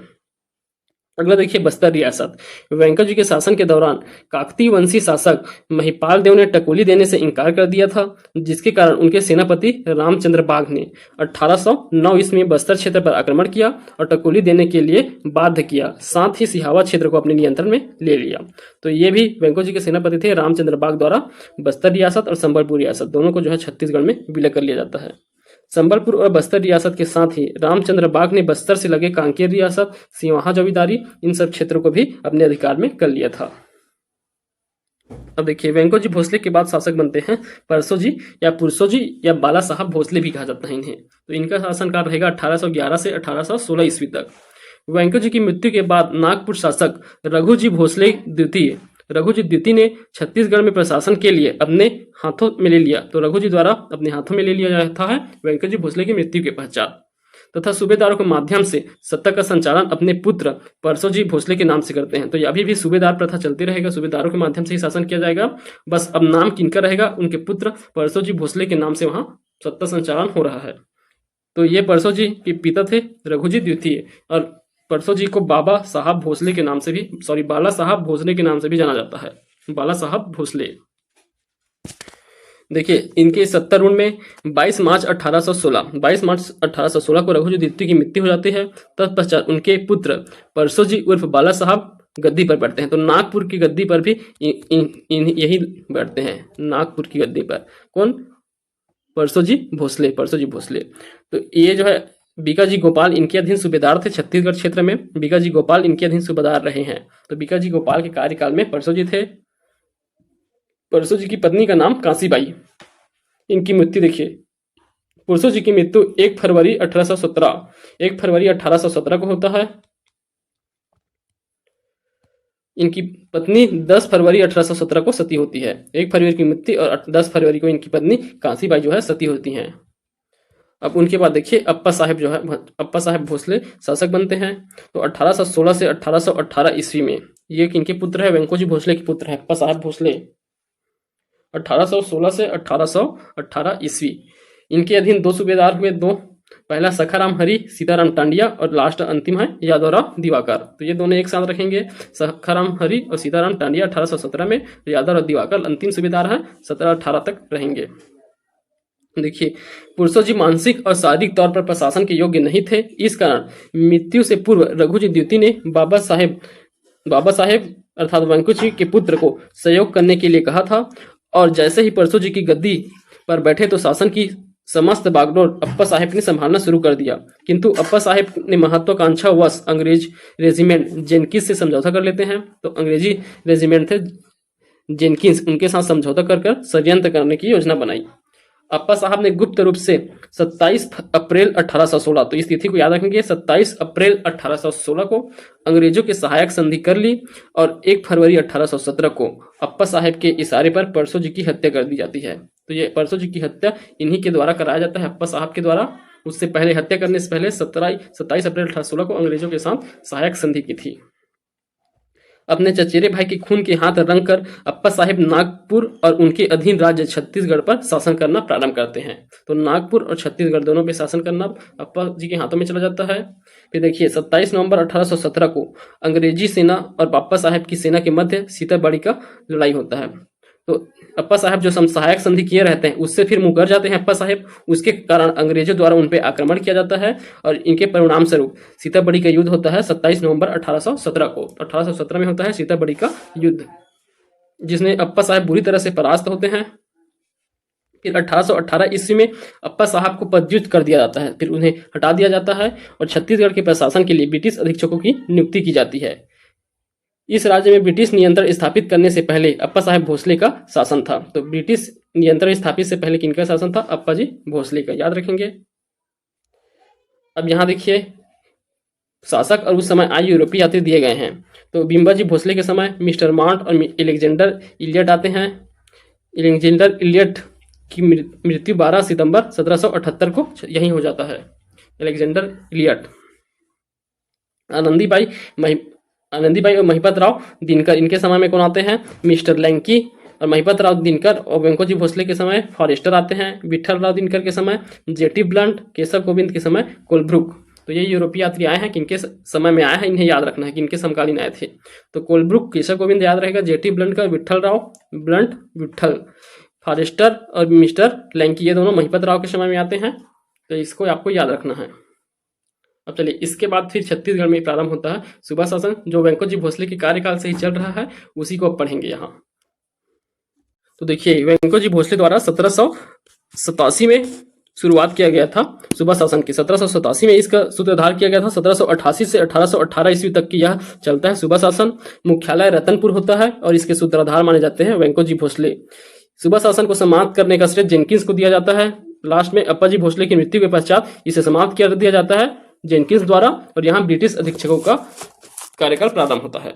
अगला देखिए बस्तर रियासत। वेंकट जी के शासन के दौरान काकतीय वंशी शासक महिपाल देव ने टकोली देने से इनकार कर दिया था, जिसके कारण उनके सेनापति रामचंद्र बाघ ने 1809 ईस्वी में बस्तर क्षेत्र पर आक्रमण किया और टकोली देने के लिए बाध्य किया। साथ ही सिहावा क्षेत्र को अपने नियंत्रण में ले लिया। तो ये भी वेंकट जी के सेनापति थे रामचंद्र बाघ द्वारा बस्तर रियासत और संबलपुर रियासत दोनों को जो है छत्तीसगढ़ में विलय कर लिया जाता है। संबलपुर और बस्तर रियासत के साथ ही रामचंद्र बाघ ने बस्तर से लगे कांकेर रियासत, सिवाहा जमींदारी, इन सब क्षेत्रों को भी अपने अधिकार में कर लिया था। अब देखिए वेंकट जी भोसले के बाद शासक बनते हैं परसो जी या पुरसो जी या बाला साहब भोसले भी कहा जाता है इन्हें। तो इनका शासनकाल रहेगा 1811 से 1816 ईस्वी तक। वेंकट जी की मृत्यु के बाद नागपुर शासक रघुजी भोसले द्वितीय रघुजी द्वितीय ने छत्तीसगढ़ में प्रशासन के लिए अपने हाथों में ले लिया। तो रघुजी द्वारा अपने हाथों में ले लिया जाता है वेंकट जी भोसले की मृत्यु के पश्चात, तथा सूबेदारों के माध्यम से सत्ता का संचालन अपने पुत्र परसो जी भोसले के नाम से करते हैं। तो अभी भी सूबेदार प्रथा चलती रहेगा, सूबेदारों के माध्यम से ही शासन किया जाएगा। बस अब नाम किनका रहेगा, उनके पुत्र परसो जी भोसले के नाम से वहां सत्ता संचालन हो रहा है। तो ये परसो जी के पिता थे रघुजी द्वितीय, और परसो जी को बाबा साहब भोसले के नाम से भी बाला साहब भोसले के नाम से भी जाना जाता है, बाला साहब भोसले। देखिए इनके सत्तारूढ़ में 22 मार्च 1816 को रघुजी द्वितीय की मृत्यु हो जाती है। तत्पश्चात उनके पुत्र परसो जी उर्फ बाला साहब गद्दी पर बैठते हैं। तो नागपुर की गद्दी पर भी यही बैठते हैं, नागपुर की गद्दी पर कौन, परसो जी भोसले। तो ये जो है बीकाजी गोपाल इनके अधीन सूबेदार थे छत्तीसगढ़ क्षेत्र में, बीकाजी गोपाल इनके अधीन सूबेदार रहे हैं। तो बीकाजी गोपाल के कार्यकाल में परसो जी थे। परसो जी की पत्नी का नाम कांसीबाई। इनकी मृत्यु देखिए, परसो जी की मृत्यु 1 फरवरी 1817 को होता है। इनकी पत्नी 10 फरवरी 1817 को सती होती है। 1 फरवरी की मृत्यु और 10 फरवरी को इनकी पत्नी कांसीबाई जो है सती होती हैं। अब उनके बाद देखिए अप्पा साहेब भोसले शासक बनते हैं। तो 1816 से 1818 ईस्वी में ये इनके पुत्र है, वेंकोजी भोसले के पुत्र है अप्पा साहेब भोसले। 1816 से 1818 ईस्वी इनके अधीन 2 सूबेदार हुए, 2, पहला सखाराम हरि, सीताराम टांडिया, और लास्ट अंतिम है यादवराव दिवाकर। तो ये दोनों एक साथ रखेंगे, सखाराम हरि और सीताराम टांडिया 1817 में, यादवराव दिवाकर अंतिम सूबेदार है, 1718 तक रहेंगे। देखिए पुरसो जी मानसिक और शारीरिक तौर पर प्रशासन के योग्य नहीं थे। इस कारण मृत्यु से पूर्व रघुजी द्वितीय ने बाबा साहेब अर्थात वेंकट जी के पुत्र को सहयोग करने के लिए कहा था, और जैसे ही परसो जी की गद्दी पर बैठे तो शासन की समस्त बागडोर अप्पा साहेब ने संभालना शुरू कर दिया। किंतु अप्पा साहेब ने महत्वाकांक्षावश अंग्रेज रेजिमेंट जेनकिंस से समझौता कर लेते हैं। तो अंग्रेजी रेजिमेंट थे जेनकिंस, उनके साथ समझौता कर षड्यंत्र करने की योजना बनाई। अप्पा साहब ने गुप्त रूप से 27 अप्रैल 1816, तो इस तिथि को याद रखेंगे, 27 अप्रैल 1816 को अंग्रेजों के सहायक संधि कर ली, और 1 फरवरी 1817 को अप्पा साहब के इशारे पर परसो जी की हत्या कर दी जाती है। तो ये परसो जी की हत्या इन्हीं के द्वारा कराया जाता है, अप्पा साहब के द्वारा। उससे पहले हत्या करने से पहले 27 अप्रैल 1816 को अंग्रेजों के साथ सहायक संधि की थी। अपने चचेरे भाई के खून के हाथ रंग कर अप्पा साहेब नागपुर और उनके अधीन राज्य छत्तीसगढ़ पर शासन करना प्रारंभ करते हैं। तो नागपुर और छत्तीसगढ़ दोनों पे शासन करना अप्पा जी के हाथों में चला जाता है। फिर देखिए 27 नवंबर 1817 को अंग्रेजी सेना और अप्पा साहेब की सेना के मध्य सीताबाड़ी का लड़ाई होता है। तो अप्पा साहब जो सहायक संधि किए रहते हैं उससे फिर मुकर जाते हैं अप्पा साहब। उसके कारण अंग्रेजों द्वारा उन पर आक्रमण किया जाता है, और इनके परिणाम स्वरूप सीताबड़ी का युद्ध होता है 27 नवंबर 1817 को। 1817 में होता है सीताबड़ी का युद्ध, जिसमें अप्पा साहब बुरी तरह से परास्त होते हैं। फिर 1818 ईस्वी में अप्पा साहब को पदच्युत कर दिया जाता है, फिर उन्हें हटा दिया जाता है, और छत्तीसगढ़ के प्रशासन के लिए ब्रिटिश अधीक्षकों की नियुक्ति की जाती है। इस राज्य में ब्रिटिश नियंत्रण स्थापित करने से पहले अप्पा साहेब भोसले का शासन था। तो ब्रिटिश नियंत्रण स्थापित से पहले किनका शासन था, अप्पा जी भोसले का, याद रखेंगे। अब यहाँ देखिए शासक और उस समय आए यूरोपीय यात्री दिए गए हैं। तो बिम्बा जी भोसले के समय मिस्टर माउंट और एलेक्जेंडर इलियट आते हैं। एलेक्जेंडर इलियट की मृत्यु 12 सितंबर 1778 को यहीं हो जाता है। Alexander Elliot. आनंदीबाई और महिपत राव दिनकर, इनके समय में कौन आते हैं, मिस्टर लैंकी और महिपत राव दिनकर। और वेंकोजी भोसले के समय फॉरेस्टर आते हैं। विठल राव दिनकर के समय जेटी ब्लंट, केशव गोविंद के समय कोलब्रुक। तो तो ये यूरोपीय यात्री आए हैं, किनके समय में आए हैं, इन्हें याद रखना है किनके समकालीन आए थे। तो कोलब्रुक केशव गोविंद याद रहेगा, जेटी ब्लंट का विट्ठल राव ब्लंट विट्ठल, फॉरेस्टर और मिस्टर लैंकी ये दोनों महिपत राव के समय में आते हैं, तो इसको आपको याद रखना है। अब चलिए इसके बाद फिर छत्तीसगढ़ में प्रारंभ होता है सूबा शासन, जो वेंको जी भोसले के कार्यकाल से ही चल रहा है, उसी को अब पढ़ेंगे यहाँ। तो देखिए वेंको जी भोसले द्वारा 1787 में शुरुआत किया गया था सूबा शासन की। 1787 में इसका सूत्रधार किया गया था। 1788 से 1818 ईस्वी तक की यह चलता है सूबा शासन। मुख्यालय रतनपुर होता है और इसके सूत्रधार माने जाते हैं वेंको जी भोसले। सूबा शासन को समाप्त करने का श्रेय जेनकिंस को दिया जाता है। लास्ट में अप्पा जी भोसले की मृत्यु के पश्चात इसे समाप्त कर दिया जाता है जेनकिंस द्वारा, और यहाँ ब्रिटिश अधीक्षकों का कार्यकाल प्रारंभ होता है।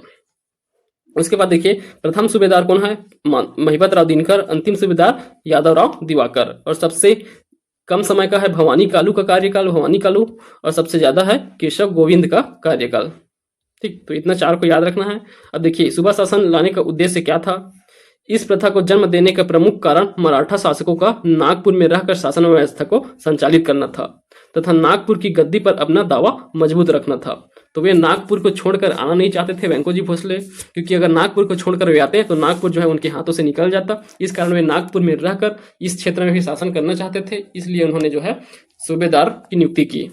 उसके बाद देखिए प्रथम सूबेदार कौन है, महिपत राव दिनकर। अंतिम सूबेदार यादव राव दिवाकर, और सबसे कम समय का है भवानी कालू का कार्यकाल, भवानी कालू, और सबसे ज्यादा है केशव गोविंद का कार्यकाल। ठीक, तो इतना चार को याद रखना है। अब देखिए सूबा शासन लाने का उद्देश्य क्या था। इस प्रथा को जन्म देने का प्रमुख कारण मराठा शासकों का नागपुर में रहकर शासन व्यवस्था को संचालित करना था तथा नागपुर की गद्दी पर अपना दावा मजबूत रखना था। तो वे नागपुर को छोड़कर आना नहीं चाहते थे वेंको जी भोसले, क्योंकि अगर नागपुर को छोड़कर वे आते तो नागपुर जो है उनके हाथों से निकल जाता। इस कारण वे नागपुर में रहकर इस क्षेत्र में भी शासन करना चाहते थे, इसलिए उन्होंने जो है सूबेदार की नियुक्ति की।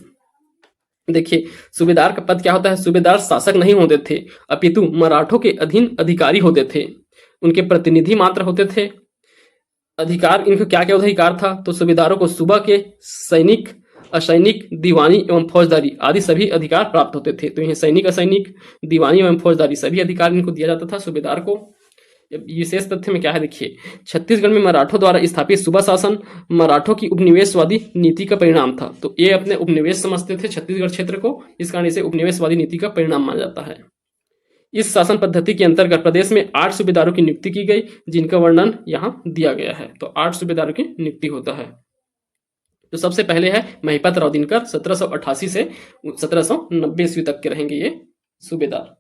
देखिए सूबेदार का पद क्या होता है। सूबेदार शासक नहीं होते थे, अपितु मराठों के अधीन अधिकारी होते थे, उनके प्रतिनिधि मात्र होते थे। अधिकार इनको क्या क्या अधिकार था, तो सूबेदारों को सूबा के सैनिक, असैनिक, दीवानी एवं फौजदारी आदि सभी अधिकार प्राप्त होते थे। तो यह सैनिक, असैनिक, दीवानी एवं फौजदारी सभी अधिकार इनको दिया जाता था सूबेदार को। विशेष तथ्य में क्या है देखिए, छत्तीसगढ़ में मराठों द्वारा स्थापित सूबा शासन मराठों की उपनिवेशवादी नीति का परिणाम था। तो ये अपने उपनिवेश समझते थे छत्तीसगढ़ क्षेत्र को, इस कारण इसे उपनिवेशवादी नीति का परिणाम माना जाता है। इस शासन पद्धति के अंतर्गत प्रदेश में 8 सूबेदारों की नियुक्ति की गई, जिनका वर्णन यहाँ दिया गया है। तो 8 सूबेदारों की नियुक्ति होता है। तो सबसे पहले है महिपत राव दिनकर, 1788 से 1790 ईस्वी तक के रहेंगे ये सूबेदार।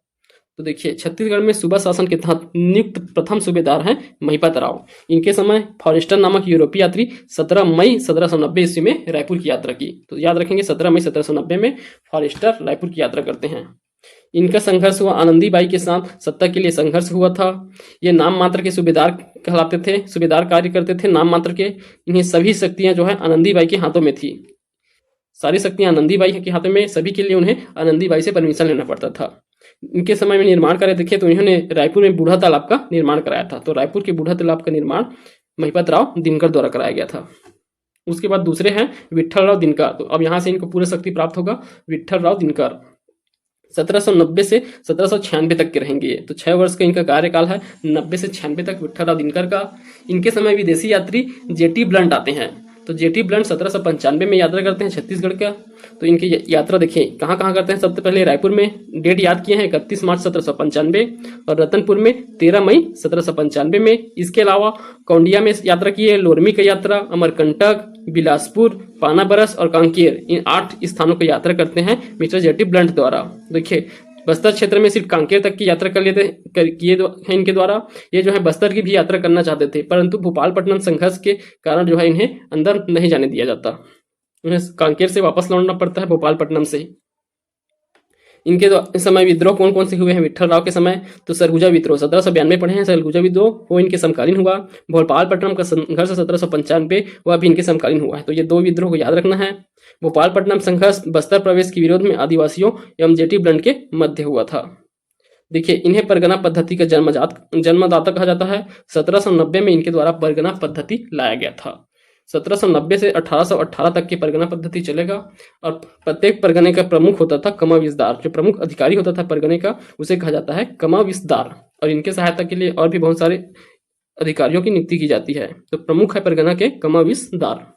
तो देखिए छत्तीसगढ़ में सूबा शासन के तहत नियुक्त प्रथम सूबेदार हैं महिपत राव। इनके समय फॉरेस्टर नामक यूरोपीय यात्री 17 मई 1790 ईस्वी में रायपुर की यात्रा की। तो याद रखेंगे 17 मई 1790 में फॉरेस्टर रायपुर की यात्रा करते हैं। इनका संघर्ष हुआ आनंदीबाई के साथ, सत्ता के लिए संघर्ष हुआ था। ये नाम मात्र के सूबेदार कहलाते थे, सूबेदार कार्य करते थे नाम मात्र के। इन्हें सभी शक्तियां जो है आनंदीबाई के हाथों में थी, सारी शक्तियां आनंदीबाई के हाथों में, सभी के लिए उन्हें आनंदीबाई से परमिशन लेना पड़ता था। इनके समय में निर्माण कार्य देखे तो इन्होंने रायपुर में बूढ़ा तालाब का निर्माण कराया था। तो रायपुर के बूढ़ा तालाब का निर्माण महिपत राव दिनकर द्वारा कराया गया था। उसके बाद दूसरे हैं विट्ठल राव दिनकर। तो अब यहाँ से इनको पूरा शक्ति प्राप्त होगा। विट्ठल राव दिनकर 1790 से 1796 तक के रहेंगे। तो 6 वर्ष का इनका कार्यकाल है, 90 से 96 तक विट्ठल राव दिनकर का। इनके समय विदेशी यात्री जेटी ब्लंट आते हैं। तो जेटी ब्लंट 1795 में यात्रा करते हैं छत्तीसगढ़ का। तो इनकी यात्रा देखिए कहाँ कहाँ करते हैं। सबसे पहले रायपुर में, डेट याद किए हैं 31 मार्च 1795, और रतनपुर में 13 मई 1795 में। इसके अलावा कौंडिया में यात्रा की है, लोरमी का यात्रा, अमरकंटक, बिलासपुर, पानाबरस और कांकेर, इन 8 स्थानों की यात्रा करते हैं मिस्टर जेटी ब्लंट द्वारा। देखिए बस्तर क्षेत्र में सिर्फ कांकेर तक की यात्रा किए हैं इनके द्वारा। ये जो है बस्तर की भी यात्रा करना चाहते थे, परंतु भोपालपट्टनम संघर्ष के कारण जो है इन्हें अंदर नहीं जाने दिया जाता। उन्हें कांकेर से वापस लौटना पड़ता है, भोपालपट्टनम से। इनके समय विद्रोह कौन कौन से हुए हैं विट्ठल राव के समय, तो सरगुजा विद्रोह 1792 पढ़े हैं। सरगुजा विद्रोह वो इनके समकालीन हुआ। भोपालपट्टनम का संघर्ष 1795 वह भी इनके समकालीन हुआ है। तो ये 2 विद्रोह को याद रखना है। भोपालपट्टनम संघर्ष बस्तर प्रवेश के विरोध में आदिवासियों एवं जेटी ब्लंट के मध्य हुआ था। देखिए इन्हें परगना पद्धति का जन्मदाता कहा जाता है। 1790 में इनके द्वारा परगना पद्धति लाया गया था। 1790 से 1818 तक की परगना पद्धति चलेगा, और प्रत्येक परगने का प्रमुख होता था कमाविसदार। जो प्रमुख अधिकारी होता था परगने का, उसे कहा जाता है कमाविसदार। और इनके सहायता के लिए और भी बहुत सारे अधिकारियों की नियुक्ति की जाती है। तो प्रमुख है परगना के कमाविसदार।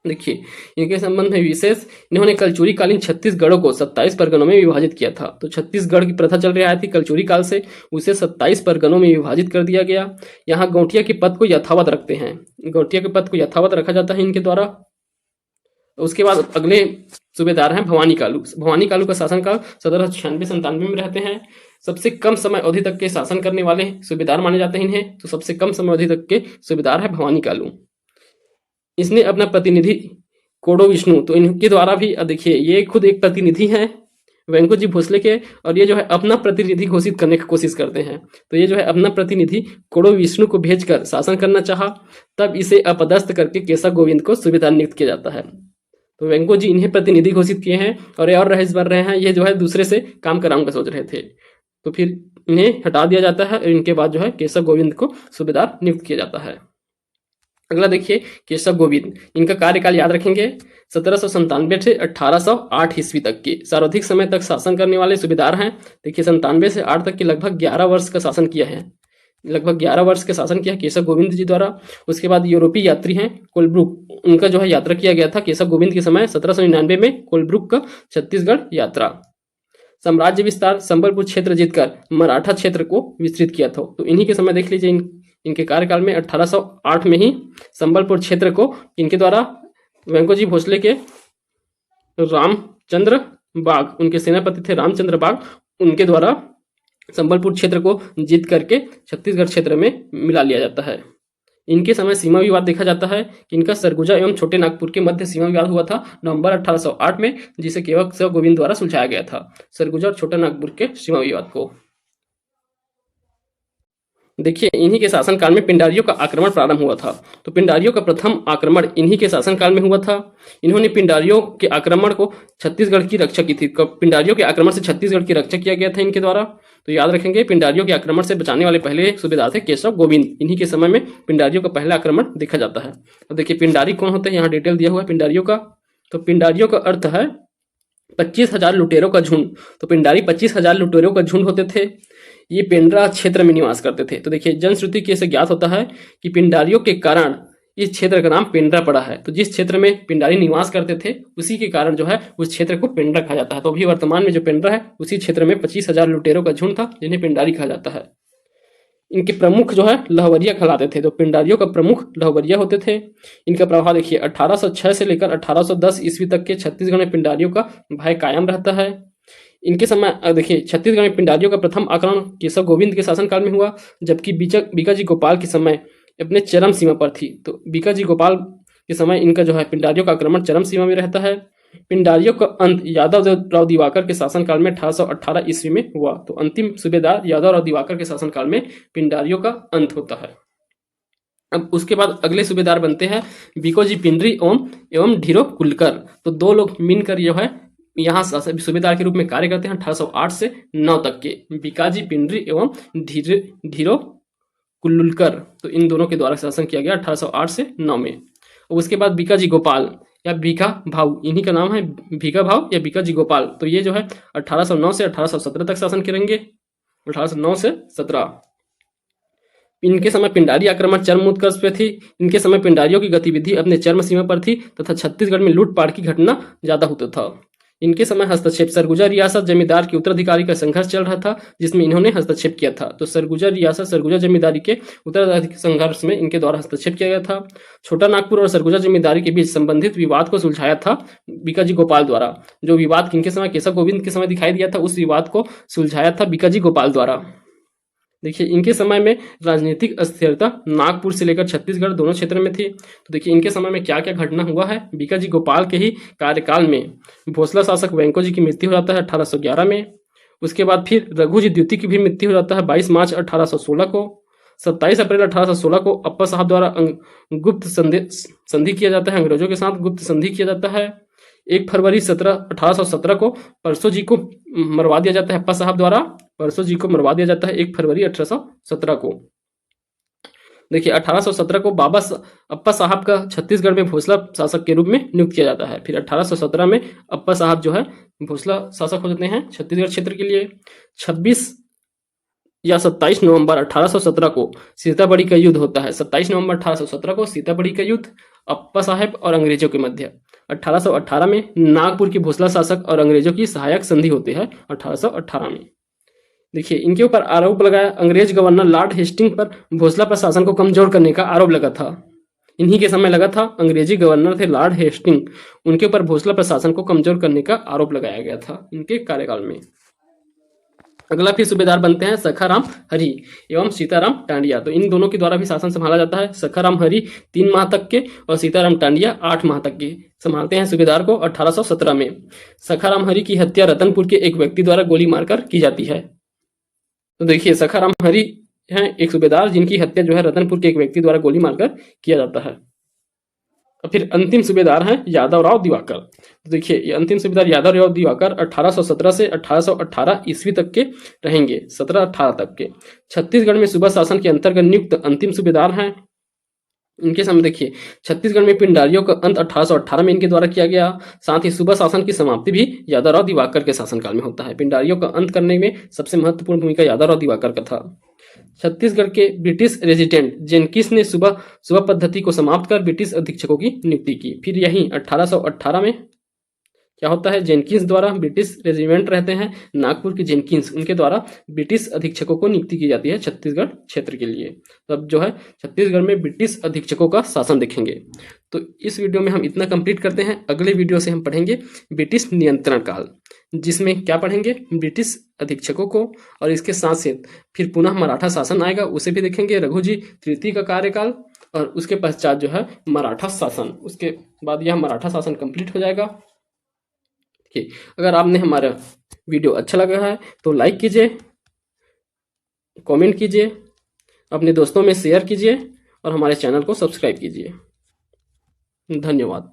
देखिए इनके संबंध में विशेष, इन्होंने कलचुरी कालीन छत्तीसगढ़ों को 27 परगनों में विभाजित किया था। तो छत्तीसगढ़ की प्रथा चल रही थी कलचुरी काल से, उसे 27 परगनों में विभाजित कर दिया गया। यहाँ गौटिया के पद को यथावत रखते हैं, गौटिया के पद को यथावत रखा जाता है इनके द्वारा। उसके बाद अगले सूबेदार हैं भवानी कालू। भवानी कालू का शासनकाल 1796-97 में रहते हैं। सबसे कम समय अवधि तक के शासन करने वाले सूबेदार माने जाते हैं इन्हें। तो सबसे कम समय अवधि तक के सूबेदार है भवानी कालू। इसने अपना प्रतिनिधि कोडो विष्णु, तो इनके द्वारा भी देखिए ये खुद एक प्रतिनिधि हैं वेंको जी भोसले के, और ये जो है अपना प्रतिनिधि घोषित करने की कोशिश करते हैं। तो ये जो है अपना प्रतिनिधि कोडो विष्णु को भेजकर शासन करना चाहा, तब इसे अपदस्थ करके केशव गोविंद को सूबेदार नियुक्त किया जाता है। तो वेंको जी इन्हें प्रतिनिधि घोषित किए हैं और ये और रईस बन रहे हैं, ये जो है दूसरे से काम कराऊंगा सोच रहे थे। तो फिर इन्हें हटा दिया जाता है और इनके बाद जो है केशव गोविंद को सूबेदार नियुक्त किया जाता है। अगला देखिए केशव गोविंद, इनका कार्यकाल याद रखेंगे 1797 से 1808 ईस्वी तक की सर्वाधिक समय तक शासन करने वाले सूबेदार हैं। देखिए 97 से 8 तक के लगभग 11 वर्ष का शासन किया है, लगभग 11 वर्ष का शासन किया केशव गोविंद जी द्वारा। उसके बाद यूरोपीय यात्री हैं कोलब्रुक, उनका जो है यात्रा किया गया था केशव गोविंद के समय 1799 में कोलब्रुक का छत्तीसगढ़ यात्रा। साम्राज्य विस्तार, संबलपुर क्षेत्र जीतकर मराठा क्षेत्र को विस्तृत किया था। तो इन्हीं के समय देख लीजिए इनके कार्यकाल में 1808 में ही संबलपुर क्षेत्र को इनके द्वारा वेंको जी भोसले के रामचंद्र बाग, उनके सेनापति थे रामचंद्र बाग, उनके द्वारा संबलपुर क्षेत्र को जीत करके छत्तीसगढ़ क्षेत्र में मिला लिया जाता है। इनके समय सीमा विवाद देखा जाता है कि इनका सरगुजा एवं छोटे नागपुर के मध्य सीमा विवाद हुआ था नवंबर 1808 में, जिसे केशव गोविंद द्वारा सुलझाया गया था, सरगुजा और छोटा नागपुर के सीमा विवाद को। देखिए इन्हीं के शासनकाल में पिंडारियों का आक्रमण प्रारंभ हुआ था। तो पिंडारियों का प्रथम आक्रमण इन्हीं के शासनकाल में हुआ था। इन्होंने पिंडारियों के आक्रमण को छत्तीसगढ़ की रक्षा की थी। पिंडारियों के आक्रमण से छत्तीसगढ़ की रक्षा किया गया था इनके द्वारा। तो याद रखेंगे पिंडारियों के आक्रमण से बचाने वाले पहले सूबेदार थे केशव गोविंद। इन्हीं के समय में पिंडारियों का पहला आक्रमण देखा जाता है। तो देखिए पिंडारी कौन होते हैं, यहाँ डिटेल दिया हुआ है पिंडारियों का। तो पिंडारियों का अर्थ है 25,000 लुटेरों का झुंड। तो पिंडारी 25,000 लुटेरों का झुंड होते थे। ये पेंड्रा क्षेत्र में निवास करते थे। तो देखिए जनश्रुति के से ज्ञात होता है कि पिंडारियों के कारण इस क्षेत्र का नाम पेंड्रा पड़ा है। तो जिस क्षेत्र में पिंडारी निवास करते थे उसी के कारण जो है उस क्षेत्र को पेंड्रा कहा जाता है। तो अभी वर्तमान में जो पेंड्रा है उसी क्षेत्र में 25,000 लुटेरों का झुंड था जिन्हें पिंडारी कहा जाता है। इनके प्रमुख जो है लहवरिया कहलाते थे। तो पिंडारियों का प्रमुख लहवरिया होते थे। इनका प्रभाव देखिए 1806 से लेकर 1810 ईस्वी तक के छत्तीसगढ़ में पिंडारियों का भय कायम रहता है। इनके समय देखिए छत्तीसगढ़ में पिंडारियों का प्रथम आक्रमण केशव गोविंद के शासनकाल में हुआ, जबकि बीकाजी गोपाल के समय अपने चरम सीमा पर थी। तो बीकाजी गोपाल के समय इनका जो है पिंडारियों का आक्रमण चरम सीमा में रहता है। पिंडारियों का अंत यादव राव दिवाकर के शासनकाल में 1818 ईस्वी में हुआ। तो अंतिम सूबेदार यादव राव दिवाकर के शासनकाल में पिंडारियों का अंत होता है। अब उसके बाद अगले सूबेदार बनते हैं बीकोजी पिंडरी एवं ढीरो कुलकर। तो दो लोग मिलकर जो है यहाँ सूबेदार के रूप में कार्य करते हैं 1808 से 9 तक के, बीकाजी पिंडरी एवं ढीरो कुल्लुलकर। तो इन दोनों के द्वारा शासन किया गया 1808 से 9 में। और उसके बाद बीकाजी गोपाल या भीखा भाऊ, इन्हीं का नाम है भीखा भाऊ या बीकाजी गोपाल। तो ये जो है 1809 से 1817 तक शासन करेंगे, 1809 से 17। इनके समय पिंडारी आक्रमण चरम उत्कर्ष पे थी। इनके समय पिंडारियों की गतिविधि अपने चरम सीमा पर थी तथा छत्तीसगढ़ में लूटपाट की घटना ज्यादा होता था। इनके समय हस्तक्षेप सरगुजा रियासत जमींदार के उत्तराधिकारी का संघर्ष चल रहा था, जिसमें इन्होंने हस्तक्षेप किया था। तो सरगुजा रियासत सरगुजा जमींदारी के उत्तराधिकारी संघर्ष में इनके द्वारा हस्तक्षेप किया गया था। छोटा नागपुर और सरगुजा जमींदारी के बीच संबंधित विवाद को सुलझाया था बीकाजी गोपाल द्वारा। जो विवाद इनके समय केशव गोविंद के समय दिखाई दिया था, उस विवाद को सुलझाया था बीकाजी गोपाल द्वारा। देखिए इनके समय में राजनीतिक अस्थिरता नागपुर से लेकर छत्तीसगढ़ दोनों क्षेत्र में थी। तो देखिए इनके समय में क्या क्या घटना हुआ है। बीकाजी गोपाल के ही कार्यकाल में भोसला शासक वेंको जी की मृत्यु हो जाता है 1811 में। उसके बाद फिर रघु जी द्वितीय की भी मृत्यु हो जाता है 22 मार्च 1816 को। 27 अप्रैल 1816 को अप्पा साहब द्वारा गुप्त संधि किया जाता है, अंग्रेजों के साथ गुप्त संधि किया जाता है। 1 फरवरी 1817 को परसों जी को मरवा दिया जाता है अप्पा साहब द्वारा, परसों जी को मरवा दिया जाता है 1 फरवरी 1817 को। देखिए 1817 को बाबा अप्पा साहब का छत्तीसगढ़ में भोसला शासक के रूप में नियुक्त किया जाता है। फिर 1817 में अप्पा साहब जो है भोसला शासक हो जाते हैं छत्तीसगढ़ क्षेत्र के लिए। 26 या 27 नवंबर 1817 को सीताबड़ी का युद्ध होता है। 27 नवंबर 1817 को सीताबड़ी का युद्ध अप्पा साहब और अंग्रेजों के मध्य। 1818 में नागपुर की भोसला शासक और अंग्रेजों की सहायक संधि होती है 1818 में। देखिए इनके ऊपर आरोप लगाया अंग्रेज गवर्नर लॉर्ड हेस्टिंग पर भोसला प्रशासन को कमजोर करने का आरोप लगा था। इन्हीं के समय लगा था, अंग्रेजी गवर्नर थे लॉर्ड हेस्टिंग, उनके ऊपर भोसला प्रशासन को कमजोर करने का आरोप लगाया गया था इनके कार्यकाल में। अगला फिर सूबेदार बनते हैं सखाराम हरि एवं सीताराम टांडिया। तो इन दोनों के द्वारा भी शासन संभाला जाता है। सखाराम हरि 3 माह तक के और सीताराम टांडिया 8 माह तक के संभालते हैं सूबेदार को 1817 में। सखाराम हरि की हत्या रतनपुर के एक व्यक्ति द्वारा गोली मारकर की जाती है। तो देखिए सखाराम हरि हैं एक सूबेदार जिनकी हत्या जो है रतनपुर के एक व्यक्ति द्वारा गोली मारकर किया जाता है। और फिर अंतिम सूबेदार हैं यादवराव दिवाकर। तो देखिए ये अंतिम सूबेदार यादवराव दिवाकर 1817 से 1818 ईस्वी तक के रहेंगे, 1718 तक के। छत्तीसगढ़ में सूबा शासन के अंतर्गत नियुक्त अंतिम सूबेदार हैं। इनके सामने देखिए छत्तीसगढ़ में पिंडारियों का अंत 1818 में इनके द्वारा किया गया। साथ ही सूबा शासन की समाप्ति भी यादवराव दिवाकर के शासनकाल में होता है। पिंडारियों का अंत करने में सबसे महत्वपूर्ण भूमिका यादवराव दिवाकर का था। छत्तीसगढ़ के ब्रिटिश रेजिडेंट जेनकिंस ने सुबह पद्धति को समाप्त कर ब्रिटिश अधीक्षकों की नियुक्ति की। फिर यही 1818 में क्या होता है, जेनकिंस द्वारा ब्रिटिश रेजिमेंट रहते हैं नागपुर के जेनकिंस, उनके द्वारा ब्रिटिश अधीक्षकों को नियुक्ति की जाती है छत्तीसगढ़ क्षेत्र के लिए। तो अब जो है छत्तीसगढ़ में ब्रिटिश अधीक्षकों का शासन देखेंगे। तो इस वीडियो में हम इतना कंप्लीट करते हैं। अगले वीडियो से हम पढ़ेंगे ब्रिटिश नियंत्रण काल, जिसमें क्या पढ़ेंगे, ब्रिटिश अधीक्षकों को, और इसके साथ साथ फिर पुनः मराठा शासन आएगा, उसे भी देखेंगे, रघुजी तृतीय का कार्यकाल, और उसके पश्चात जो है मराठा शासन। उसके बाद यह मराठा शासन कंप्लीट हो जाएगा। अगर आपने हमारा वीडियो अच्छा लगा है तो लाइक कीजिए, कमेंट कीजिए, अपने दोस्तों में शेयर कीजिए और हमारे चैनल को सब्सक्राइब कीजिए। धन्यवाद।